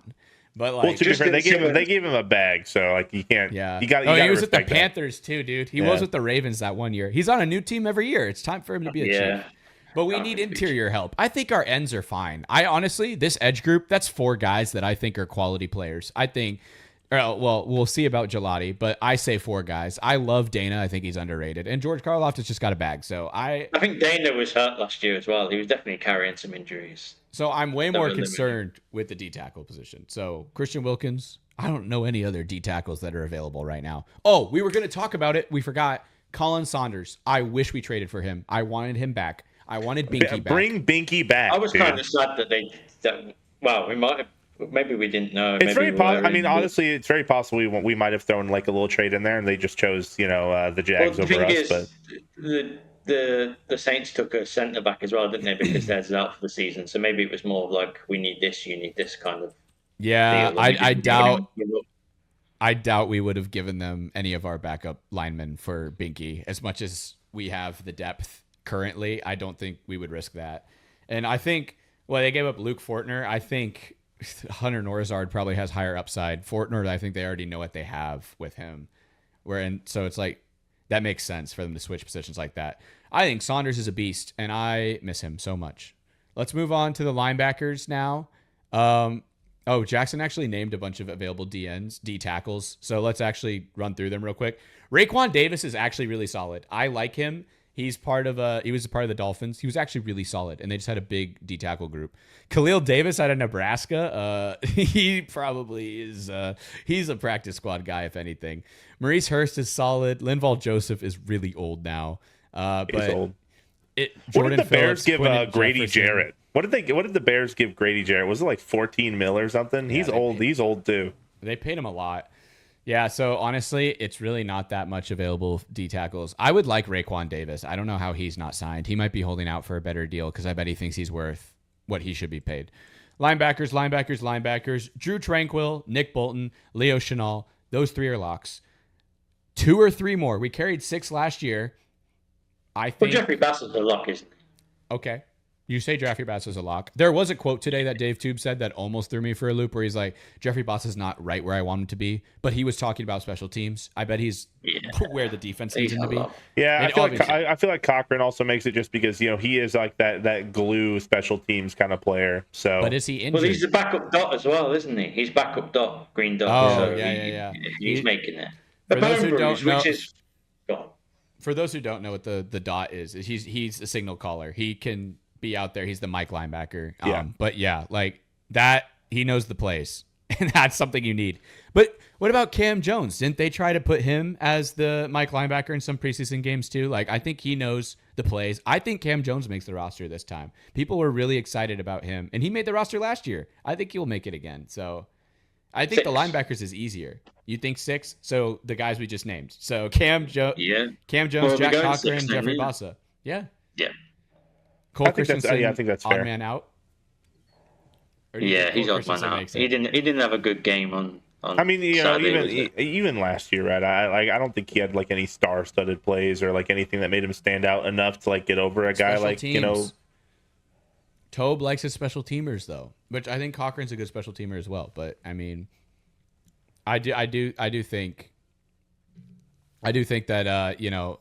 But like, to be fair, they gave him a bag, so like you can't. Yeah. You got. He was with the Panthers too, dude. He was with the Ravens that one year. He's on a new team every year. It's time for him to be a Chief. But we need interior help. I think our ends are fine. I honestly, this edge group, that's 4 guys that I think are quality players. I think. Well, we'll see about Gelati, but I say 4 guys. I love Dana. I think he's underrated, and George Karlaftis just got a bag. So I think Dana was hurt last year as well. He was definitely carrying some injuries. So I'm way more concerned with the D tackle position. So Christian Wilkins, I don't know any other D tackles that are available right now. Oh, we were going to talk about it. We forgot. Colin Saunders. I wish we traded for him. I wanted him back. I wanted Binky back. Bring Binky back. I was dude. kind of sad that well, we might have. Maybe we didn't know. It's maybe very possible. I mean, honestly, it's very possible we might have thrown like a little trade in there, and they just chose, the Jags over us. But the Saints took a centre back as well, didn't they? Because theirs is out for the season. So maybe it was more like we need this, you need this kind of. Yeah, I doubt we would have given them any of our backup linemen for Binky. As much as we have the depth currently, I don't think we would risk that. And I think, well, they gave up Luke Fortner. I think Hunter Norzard probably has higher upside. Fortner, I think they already know what they have with him. So it's like, that makes sense for them to switch positions like that. I think Saunders is a beast, and I miss him so much. Let's move on to the linebackers now. Jackson actually named a bunch of available D tackles. So let's actually run through them real quick. Raekwon Davis is actually really solid. I like him. He was a part of the Dolphins. He was actually really solid, and they just had a big D tackle group. Khalil Davis out of Nebraska. He probably is. He's a practice squad guy, if anything. Maurice Hurst is solid. Linval Joseph is really old now. He's old. What did the Bears give Grady Jarrett? What did the Bears give Grady Jarrett? Was it like 14 mil or something? He's old. He's old too. They paid him a lot. Yeah, so honestly, it's really not that much available D tackles. I would like Raekwon Davis. I don't know how he's not signed. He might be holding out for a better deal because I bet he thinks he's worth what he should be paid. Linebackers. Drew Tranquill, Nick Bolton, Leo Chenal. Those 3 are locks. 2 or 3 more. We carried 6 last year. I think. Well, Jeffrey Bassett's a lock, isn't he? Okay. You say Jeffrey Bass is a lock. There was a quote today that Dave Tube said that almost threw me for a loop where he's like, Jeffrey Bass is not right where I want him to be, but he was talking about special teams. I bet he's where the defense needs him to be. Yeah, I feel like Cochran also makes it just because, he is like that glue special teams kind of player. So, but is he injured? Well, he's the backup dot as well, isn't he? He's backup dot, green dot. Oh, so yeah. He's making it. For those who don't know, for those who don't know what the dot is he's a signal caller. He can be out there. He's the Mike linebacker. But yeah, like that, he knows the plays, and that's something you need. But what about Cam Jones? Didn't they try to put him as the Mike linebacker in some preseason games too? Like, I think he knows the plays. I think Cam Jones makes the roster this time. People were really excited about him, and he made the roster last year. I think he'll make it again. So I think 6. the linebackers is easier. You think 6? So the guys we just named. So Cam Jones, well, Jack Cochran, Jeffrey Bassa. Yeah. Cole Christensen, I think that's fair. Odd man out. He's odd man out. He didn't have a good game on I mean, even last year, right? I don't think he had like any star-studded plays or like anything that made him stand out enough to like get over a guy like teams. Tobe likes his special teamers though, which I think Cochran's a good special teamer as well. But I mean, I do think that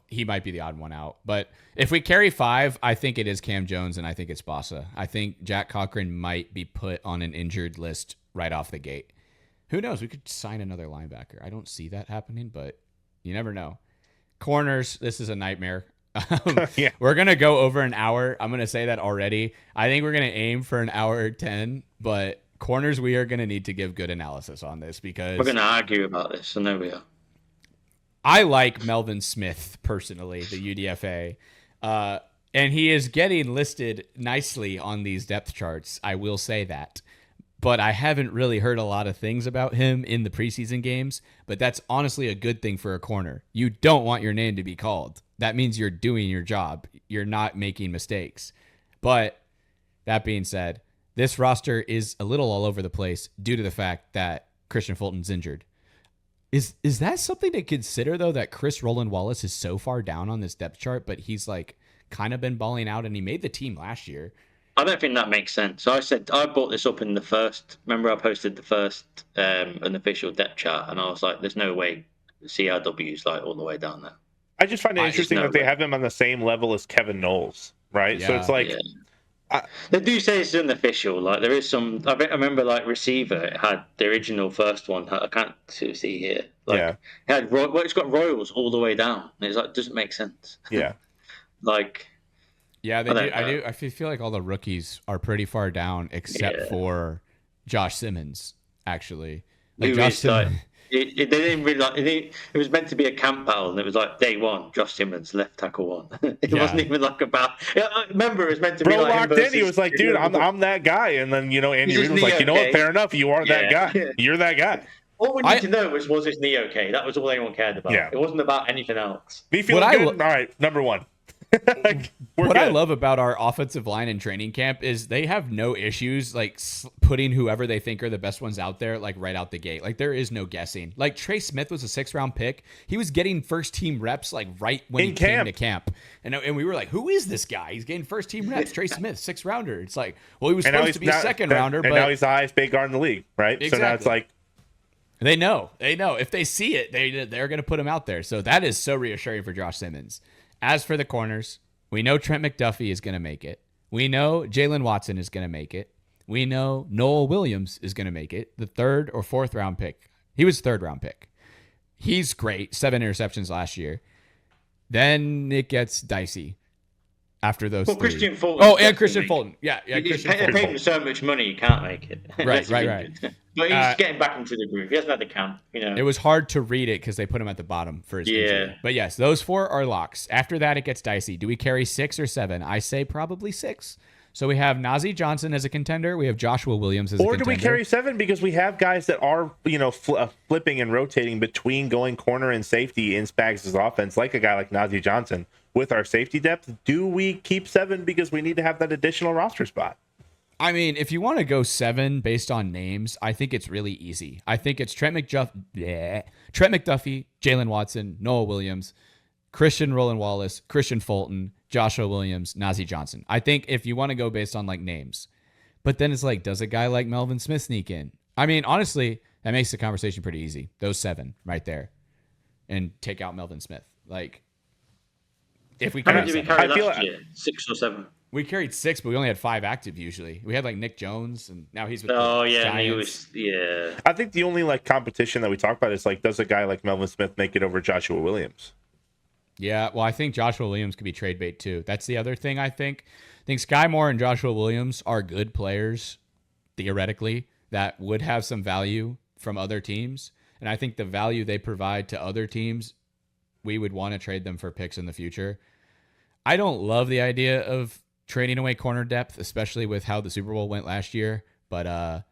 he might be the odd one out. But if we carry 5, I think it is Cam Jones, and I think it's Bassa. I think Jack Cochran might be put on an injured list right off the gate. Who knows? We could sign another linebacker. I don't see that happening, but you never know. Corners, this is a nightmare. We're going to go over an hour. I'm going to say that already. I think we're going to aim for an hour 10, but corners, we are going to need to give good analysis on this because we're going to argue about this. I know we are. I like Melvin Smith personally, the UDFA, and he is getting listed nicely on these depth charts. I will say that, but I haven't really heard a lot of things about him in the preseason games, but that's honestly a good thing for a corner. You don't want your name to be called. That means you're doing your job. You're not making mistakes. But that being said, this roster is a little all over the place due to the fact that Christian Fulton's injured. Is that something to consider, though, that Chris Roland Wallace is so far down on this depth chart, but he's like kind of been balling out, and he made the team last year? I don't think that makes sense. I brought this up in the first. Remember, I posted the first unofficial depth chart, and I was like, "There's no way CRW's like all the way down there." I just find it interesting that they have him on the same level as Kevin Knowles, right? Yeah. So it's like. They do say it's unofficial. Like there is some. I remember like receiver. It had the original first one. I can't see here. Like, it had it's got Royals all the way down. It's like doesn't make sense. Yeah. Like. Yeah, they do. I feel like all the rookies are pretty far down except for Josh Simmons. Actually, like They didn't really it was meant to be a camp battle, and it was like day one, Josh Simmons, left tackle one. It wasn't even like about. I remember it was meant to be Bro like him locked in. He was like, dude, I'm that guy. And then, Andy Reid was like, you know what? Fair enough. You are that guy. You're that guy. All we need to know was his knee okay? That was all anyone cared about. Yeah. It wasn't about anything else. Me feeling good? All right, number one. What I love about our offensive line in training camp is they have no issues like putting whoever they think are the best ones out there, like right out the gate. Like there is no guessing. Like Trey Smith was a 6th-round pick. He was getting first team reps like right when he came to camp. And we were like, who is this guy? He's getting first team reps. Trey Smith, 6th rounder. It's like, well, he was supposed to be a 2nd rounder. And now he's the highest paid guard in the league, right? Exactly. So now it's like, They know. If they see it, they're going to put him out there. So that is so reassuring for Josh Simmons. As for the corners, we know Trent McDuffie is going to make it. We know Jalen Watson is going to make it. We know Noel Williams is going to make it. The 3rd or 4th round pick. He was 3rd round pick. He's great. 7 interceptions last year. Then it gets dicey after those three. Christian Fulton. Oh, and Christian Fulton. Yeah. He's paid him so much money, he can't make it. Right. But he's getting back into the groove. He hasn't had the camp, It was hard to read it because they put him at the bottom for his injury. But yes, those 4 are locks. After that, it gets dicey. Do we carry 6 or 7? I say probably 6. So we have Najee Johnson as a contender. We have Joshua Williams as a contender. Or do we carry 7 because we have guys that are, flipping and rotating between going corner and safety in Spags' offense, like a guy like Najee Johnson. With our safety depth, do we keep 7 because we need to have that additional roster spot? I mean, if you want to go 7 based on names, I think it's really easy. I think it's Trent McDuffie, Jalen Watson, Noah Williams, Christian Roland Wallace, Christian Fulton, Joshua Williams, Najee Johnson. I think if you want to go based on like names, but then it's like, does a guy like Melvin Smith sneak in? I mean, honestly, that makes the conversation pretty easy. Those 7 right there, and take out Melvin Smith. Like, if we how many did we carry last year? 6 or 7. We carried 6, but we only had 5 active usually. We had like Nick Jones, and now he's with the Giants. I think the only like competition that we talk about is like, does a guy like Melvin Smith make it over Joshua Williams? Yeah, well, I think Joshua Williams could be trade bait too. That's the other thing I think. I think Sky Moore and Joshua Williams are good players, theoretically, that would have some value from other teams. And I think the value they provide to other teams, we would want to trade them for picks in the future. I don't love the idea of trading away corner depth, especially with how the Super Bowl went last year. But and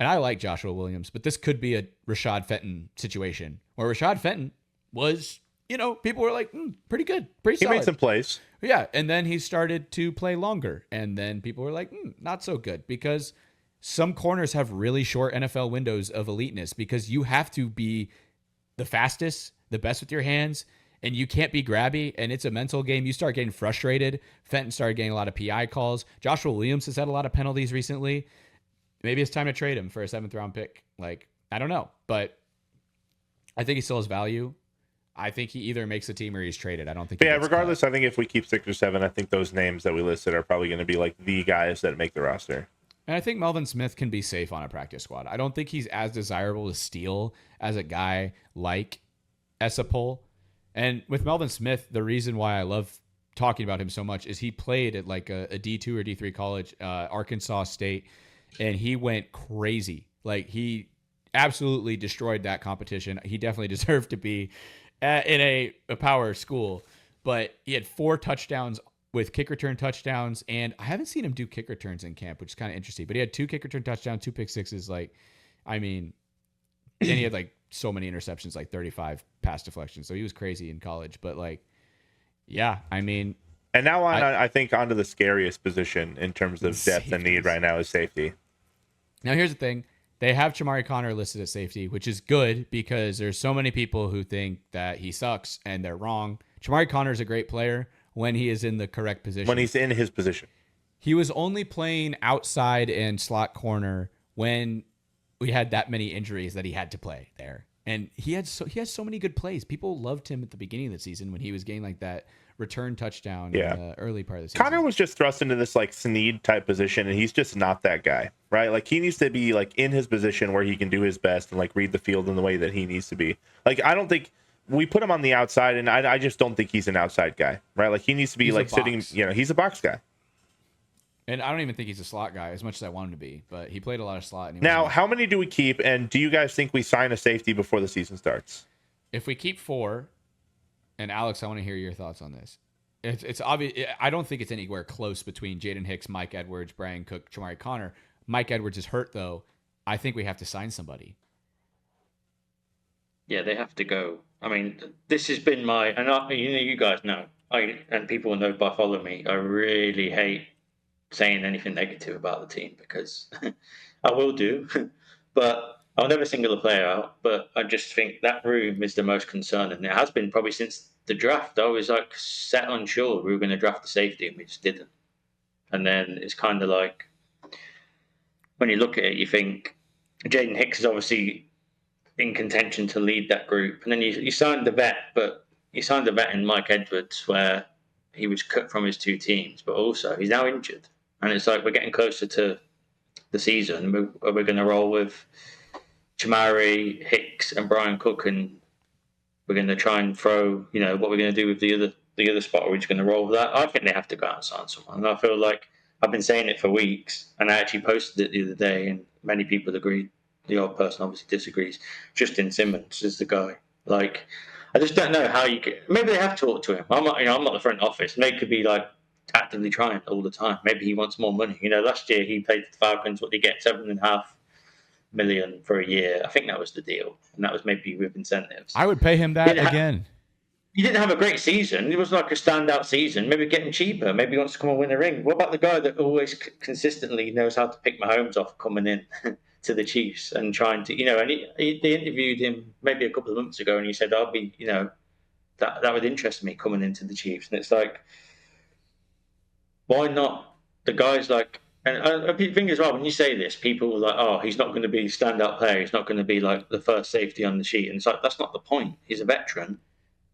I like Joshua Williams, but this could be a Rashad Fenton situation where Rashad Fenton was, people were like, pretty good, pretty solid. He made some plays. Yeah, and then he started to play longer, and then people were like, not so good, because some corners have really short NFL windows of eliteness because you have to be the fastest, the best with your hands, and you can't be grabby, and it's a mental game. You start getting frustrated. Fenton started getting a lot of PI calls. Joshua Williams has had a lot of penalties recently. Maybe it's time to trade him for a 7th-round pick. Like, I don't know, but I think he still has value. I think he either makes the team or he's traded. I don't think. Regardless, I think if we keep 6 or 7, I think those names that we listed are probably going to be like the guys that make the roster. And I think Melvin Smith can be safe on a practice squad. I don't think he's as desirable to steal as a guy like Essapol. And with Melvin Smith, the reason why I love talking about him so much is he played at like a D2 or D3 college, Arkansas State, and he went crazy. Like, he absolutely destroyed that competition. He definitely deserved to be in a power school, but he had 4 touchdowns with kick return touchdowns, and I haven't seen him do kick returns in camp, which is kind of interesting, but he had 2 kick return touchdowns, 2 pick sixes. Like, I mean, and he had like so many interceptions, like 35 pass deflections. So he was crazy in college, but like, yeah, I mean. And now I think onto the scariest position in terms of depth and need right now is safety. Now here's the thing. They have Chamari Connor listed at safety, which is good because there's so many people who think that he sucks and they're wrong. Chamari Connor is a great player when he is in the correct position. When he's in his position. He was only playing outside and slot corner when we had that many injuries that he had to play there. And he has so many good plays. People loved him at the beginning of the season when he was getting like that return touchdown in the early part of the season. Connor was just thrust into this like Snead type position, and he's just not that guy, right? Like, he needs to be like in his position where he can do his best and like read the field in the way that he needs to be. Like, I don't think we put him on the outside, and I just don't think he's an outside guy, right? Like, he needs to be like sitting, he's a box guy. And I don't even think he's a slot guy as much as I want him to be, but he played a lot of slot. And Now, how many do we keep? And do you guys think we sign a safety before the season starts? If we keep 4, and Alex, I want to hear your thoughts on this. It's obvious. I don't think it's anywhere close between Jaden Hicks, Mike Edwards, Brian Cook, Jamari Connor. Mike Edwards is hurt, though. I think we have to sign somebody. Yeah, they have to go. I mean, this has been you guys know, and people know by following me, I really hate saying anything negative about the team because I will do, but I'll never single a player out. But I just think that room is the most concerning. It has been probably since the draft. I was like set unsure we were going to draft the safety, and we just didn't. And then it's kind of like when you look at it, you think Jaden Hicks is obviously in contention to lead that group, and then you signed the vet, but you signed the vet in Mike Edwards, where he was cut from his 2 teams, but also he's now injured, and it's like we're getting closer to the season. We're going to roll with Jamari, Hicks, and Brian Cook, and we're going to try and throw, what we're going to do with the other spot. Are we just going to roll with that? I think they have to go out and sign someone. And I feel like I've been saying it for weeks, and I actually posted it the other day, and many people agreed. The odd person obviously disagrees. Justin Simmons is the guy. Like, I just don't know how you get. Maybe they have talked to him. I'm not the front office. Maybe could be like actively trying all the time. Maybe he wants more money. Last year he played for the Falcons. What did he get? $7.5 million for a year. I think that was the deal, and that was maybe with incentives. I would pay him that again. He didn't have a great season. It was like a standout season. Maybe get him cheaper. Maybe he wants to come and win a ring. What about the guy that always consistently knows how to pick Mahomes off coming in to the Chiefs and trying to, and they interviewed him maybe a couple of months ago, and he said, "I'll be, that would interest me coming into the Chiefs." And it's like, why not? The guys like, and I think as well, when you say this, people are like, "Oh, he's not going to be a standout player. He's not going to be like the first safety on the sheet." And it's like, that's not the point. He's a veteran.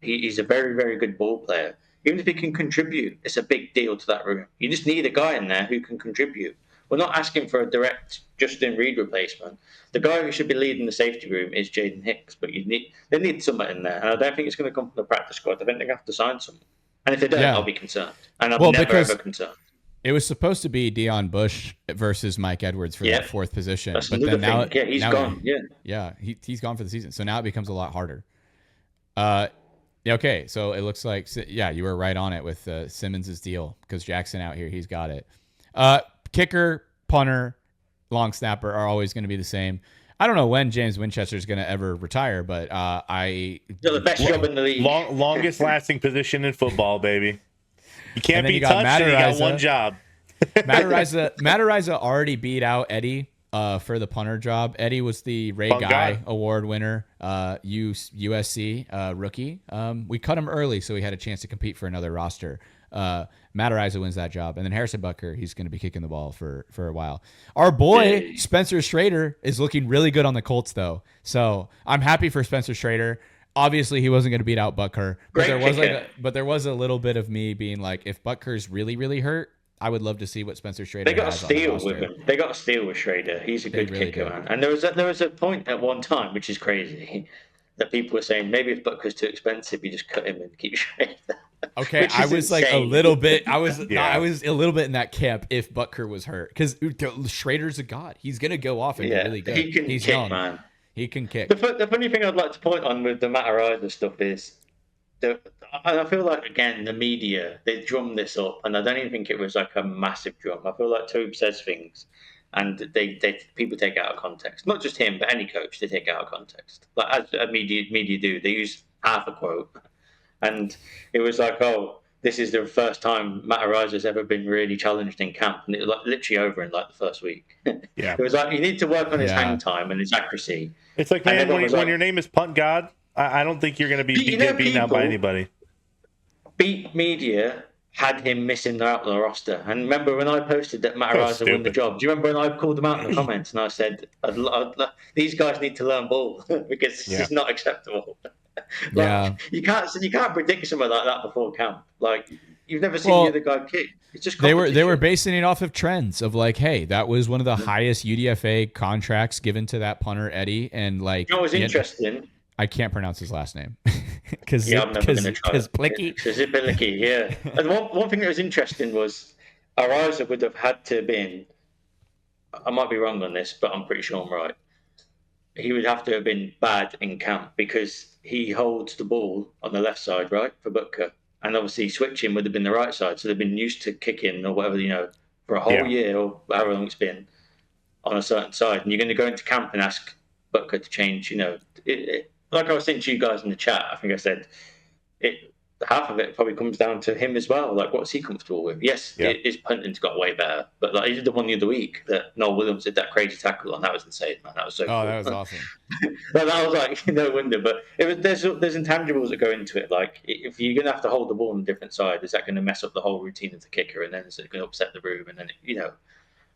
He's a very, very good ball player. Even if he can contribute, it's a big deal to that room. You just need a guy in there who can contribute. We're not asking for a direct Justin Reed replacement. The guy who should be leading the safety room is Jaden Hicks, but they need someone in there. And I don't think it's going to come from the practice squad. I think they have to sign someone. And if they don't, I'll be concerned. And I'm never, ever concerned. It was supposed to be Deion Bush versus Mike Edwards for that 4th position. That's but then now, he's gone. He's gone for the season. So now it becomes a lot harder. Okay, so it looks like, you were right on it with Simmons' deal because Jackson out here, he's got it. Kicker, punter, long snapper are always going to be the same. I don't know when James Winchester is going to ever retire, but they're the best job in the league. Longest lasting position in football, baby. You can't be touched and you got one job. Matariza already beat out Eddie for the punter job. Eddie was the Ray Guy Award winner, USC rookie. We cut him early, so he had a chance to compete for another roster. Matariza wins that job. And then Harrison Butker, he's going to be kicking the ball for a while. Our boy, Spencer Schrader, is looking really good on the Colts, though. So I'm happy for Spencer Schrader. Obviously, he wasn't going to beat out Butker. But there was a little bit of me being like, if Butker's really, really hurt, I would love to see what Spencer Schrader has. They got a steal with him. They got a steal with Schrader. He's a good kicker, man. And there was a point at one time, which is crazy, that people were saying maybe if Butker's too expensive, you just cut him and keep Schrader. Okay, I was insane. Like a little bit. I was a little bit in that camp if Butker was hurt because Schrader's a god. He's gonna go off and be really good. He's kick, young. Man. He can kick. The funny thing I'd like to point on with the Matariza stuff is, I feel like again the media they drum this up, and I don't even think it was like a massive drum. I feel like Toby says things, and they people take it out of context. Not just him, but any coach they take it out of context. Like as media do, they use half a quote. And it was like, oh, this is the first time Matariza's ever been really challenged in camp. And it was like literally over in like the first week. Yeah. It was like, you need to work on his hang time and his accuracy. It's like, man, when your name is Punt God, I don't think you're going to be beaten out by anybody. Beat media had him missing out the roster. And remember when I posted that Matariza won the job? Do you remember when I called them out in the comments and I said, these guys need to learn ball because this is not acceptable. You can't predict something like that before camp. Like you've never seen the other guy kick. It's just they were basing it off of trends of like, hey, that was one of the highest UDFA contracts given to that punter Eddie, and like that was interesting. I can't pronounce his last name because I'm never going to try. Plicky. Is it Plicky? Yeah. And one thing that was interesting was Ariza would have had to have been, I might be wrong on this, but I'm pretty sure I'm right. He would have to have been bad in camp because he holds the ball on the left side, right, for Butker. And obviously switching would have been the right side. So they've been used to kicking or whatever, for a whole year or however long it's been on a certain side. And you're going to go into camp and ask Butker to change, like I was saying to you guys in the chat, I think I said, half of it probably comes down to him as well. Like, what's he comfortable with? Yes, his punting's got way better, but like he did the one the other week that Noel Williams did that crazy tackle on. That was insane, man. That was so. Oh, cool. that was awesome. But that was like no wonder. But there's intangibles that go into it. Like if you're gonna have to hold the ball on a different side, is that going to mess up the whole routine of the kicker, and then is it going to upset the room? And then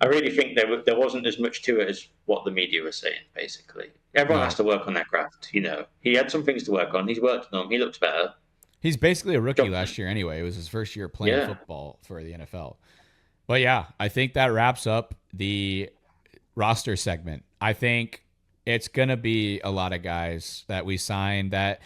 I really think there wasn't as much to it as what the media was saying. Basically, everyone has to work on their craft. He had some things to work on. He's worked on them. He looks better. He's basically a rookie last year anyway. It was his first year playing football for the NFL. But yeah, I think that wraps up the roster segment. I think it's going to be a lot of guys that we signed that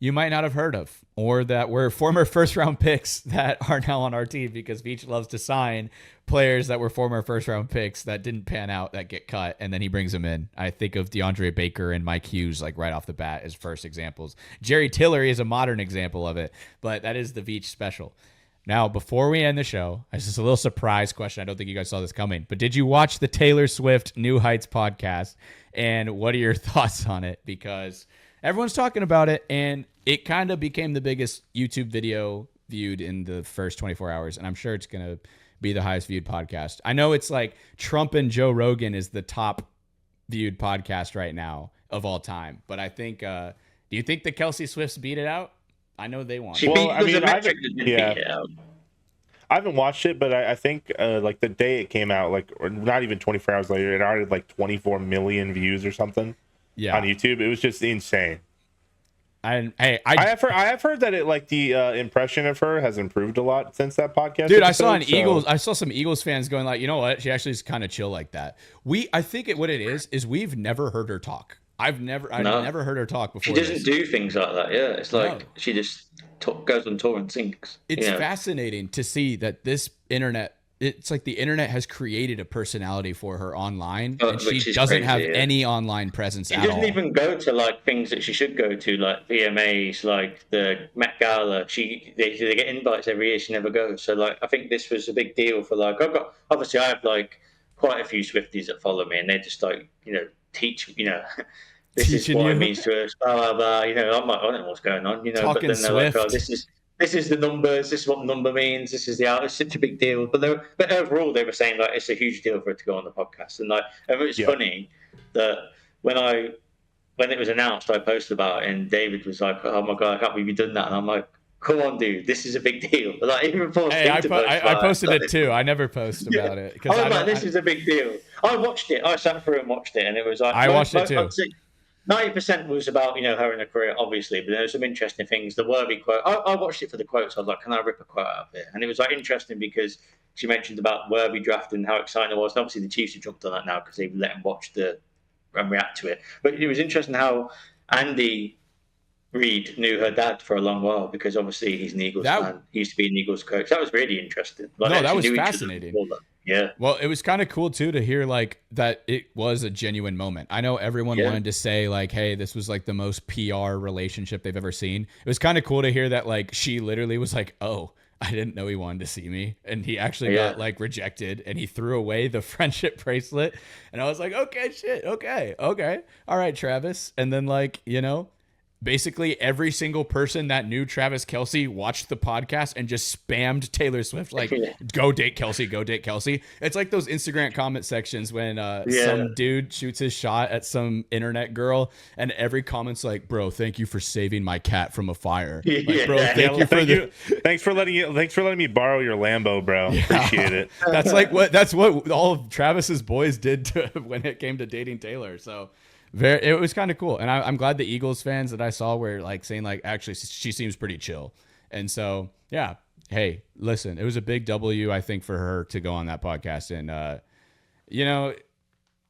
you might not have heard of, or that were former first-round picks that are now on our team, because Veach loves to sign players that were former first-round picks that didn't pan out, that get cut, and then he brings them in. I think of DeAndre Baker and Mike Hughes, like right off the bat, as first examples. Jerry Tillery is a modern example of it, but that is the Veach special. Now, before we end the show, it's just a little surprise question. I don't think you guys saw this coming, but did you watch the Taylor Swift New Heights podcast? And what are your thoughts on it? Because everyone's talking about it, and it kind of became the biggest YouTube video viewed in the first 24 hours, and I'm sure it's going to be the highest viewed podcast. I know it's like Trump and Joe Rogan is the top viewed podcast right now of all time, but I think, do you think the Kelsey Swifts beat it out? I know they won. I haven't watched it, but I think like the day it came out, like, or not even 24 hours later, it already had like 24 million views or something. Yeah, on YouTube. It was just insane. And hey, I have heard that it, like, the impression of her has improved a lot since that podcast. Dude, I saw some Eagles fans going like, you know what? She actually is kind of chill like that. I think what it is we've never heard her talk. I've never heard her talk before. She doesn't do things like that. Yeah, it's like she just goes on tour and sings. It's fascinating to see that this internet. It's like the internet has created a personality for her online, and she doesn't have any online presence at all. She doesn't even go to like things that she should go to, like VMAs, like the Met Gala. They get invites every year. She never goes. So like, I think this was a big deal for like. I have like quite a few Swifties that follow me, and they just like teach this is what it means to us. Blah blah blah. I'm like, I don't know what's going on. Talking but then they're Swift. like, oh, this is the numbers. This is what the number means. This is the out. It's such a big deal. But overall, they were saying like it's a huge deal for it to go on the podcast. And like, it's funny that when it was announced, I posted about it, and David was like, "Oh my god, I can't believe you done that." And I'm like, "Come on, dude, this is a big deal." Like even before I posted it too. I never post about it because this is a big deal. I watched it. I sat through and watched it, and it was like I watched it too. 90% was about her and her career, obviously, but there were some interesting things. The Worthy quote, I watched it for the quotes. I was like, can I rip a quote out of it? And it was like interesting because she mentioned about Worthy draft and how exciting it was. And obviously, the Chiefs have jumped on that now because they've let him watch and react to it. But it was interesting how Andy Reid knew her dad for a long while because obviously he's an Eagles fan. He used to be an Eagles coach. That was really interesting. Like, that was fascinating. Yeah. Well, it was kind of cool too to hear like that it was a genuine moment. I know everyone wanted to say like, hey, this was like the most PR relationship they've ever seen. It was kind of cool to hear that like she literally was like, oh, I didn't know he wanted to see me. And he actually got like rejected and he threw away the friendship bracelet. And I was like, okay, shit. Okay. All right, Travis. And then like, basically every single person that knew Travis Kelce watched the podcast and just spammed Taylor Swift like, go date Kelce, go date Kelce. It's like those Instagram comment sections when some dude shoots his shot at some internet girl and every comment's like, bro, thank you for saving my cat from a fire. Like, bro, thanks for letting me borrow your Lambo, bro. Yeah. Appreciate it. That's what all of Travis's boys did when it came to dating Taylor. So it was kind of cool, and I'm glad the Eagles fans that I saw were like saying like, actually, she seems pretty chill, and so yeah. Hey, listen, it was a big W, I think, for her to go on that podcast and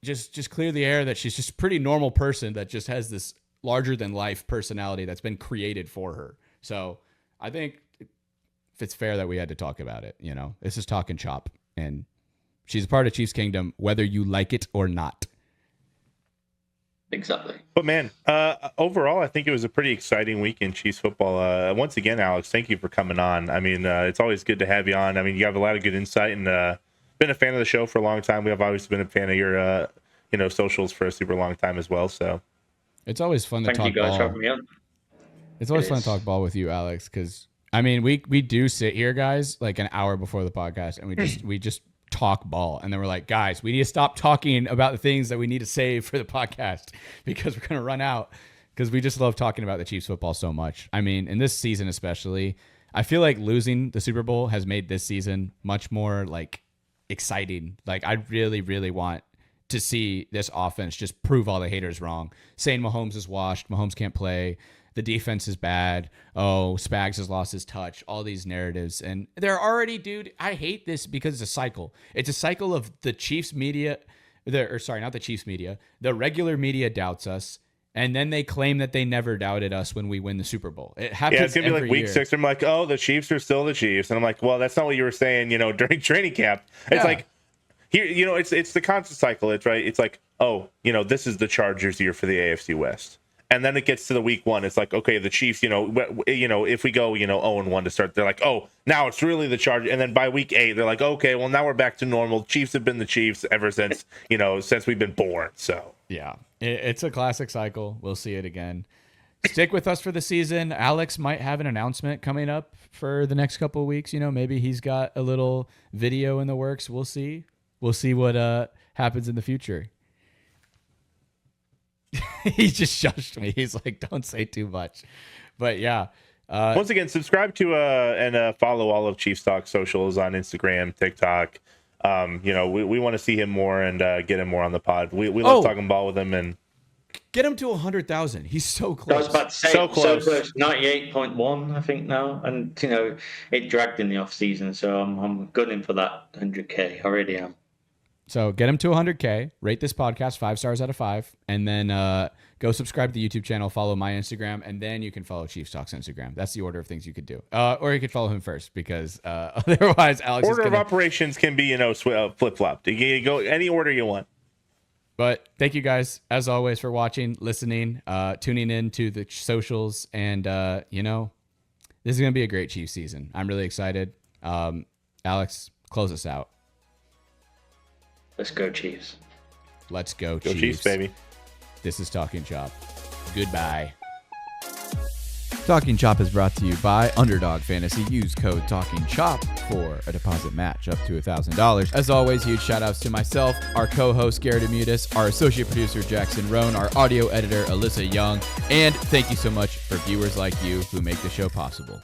just clear the air that she's just a pretty normal person that just has this larger than life personality that's been created for her. So I think it's fair that we had to talk about it. This is Talkin Chop. and she's a part of Chiefs Kingdom, whether you like it or not. Exactly. But man, overall, I think it was a pretty exciting week in Chiefs football. Once again, Alex, thank you for coming on. I mean, it's always good to have you on. I mean, you have a lot of good insight, and been a fan of the show for a long time. We have always been a fan of your, socials for a super long time as well. So it's always fun to talk Thank you guys ball. for having me on. It's always fun to talk ball with you, Alex, because I mean, we do sit here, guys, like an hour before the podcast, and we just talk ball, and then we're like, guys, we need to stop talking about the things that we need to save for the podcast because we're gonna run out, because we just love talking about the Chiefs football so much. I mean, in this season especially, I feel like losing the Super Bowl has made this season much more like exciting. Like, I really, really want to see this offense just prove all the haters wrong, saying Mahomes is washed, Mahomes can't play, the defense is bad, oh, Spags has lost his touch, all these narratives. And they're already, dude, I hate this because it's a cycle. It's a cycle of the Chiefs media, not the Chiefs media, the regular media doubts us, and then they claim that they never doubted us when we win the Super Bowl. It happens. Yeah, it's gonna be like week year. 6. I'm like, oh, the Chiefs are still the Chiefs, and I'm like, well, that's not what you were saying, during training camp. It's like, here, it's the constant cycle. It's right. It's like, oh, this is the Chargers year for the AFC West. And then it gets to the week 1. It's like, okay, the Chiefs, if we go, 0-1 to start, they're like, oh, now it's really the Chargers. And then by week 8, they're like, okay, well, now we're back to normal. Chiefs have been the Chiefs ever since, since we've been born. So, yeah, it's a classic cycle. We'll see it again. Stick with us for the season. Alex might have an announcement coming up for the next couple of weeks. Maybe he's got a little video in the works. We'll see. We'll see what happens in the future. He just shushed me. He's like, don't say too much. But yeah. Once again, subscribe to and follow all of Chiefs.Talk socials on Instagram, TikTok. We want to see him more and get him more on the pod. We love talking ball with him, and get him to 100,000. He's so close. I was about to say, so close. 98.1, I think now. And, it dragged in the off season. So I'm gunning for that 100K. I really am. So get him to 100K, rate this podcast 5 stars out of 5, and then go subscribe to the YouTube channel, follow my Instagram, and then you can follow Chiefs.Talk's Instagram. That's the order of things you could do. Or you could follow him first, because otherwise Alex order of operations can be, flip-flopped. You can go any order you want. But thank you guys, as always, for watching, listening, tuning in to the socials, and, this is going to be a great Chiefs season. I'm really excited. Alex, close us out. Let's go Chiefs. Let's go Chiefs. Go Chiefs, baby. This is Talkin Chop. Goodbye. Talkin Chop is brought to you by Underdog Fantasy. Use code Talkin Chop for a deposit match up to $1,000. As always, huge shout outs to myself, our co-host Garett Aimutis, our associate producer Jackson Roan, our audio editor Alyssa Young, and thank you so much for viewers like you who make the show possible.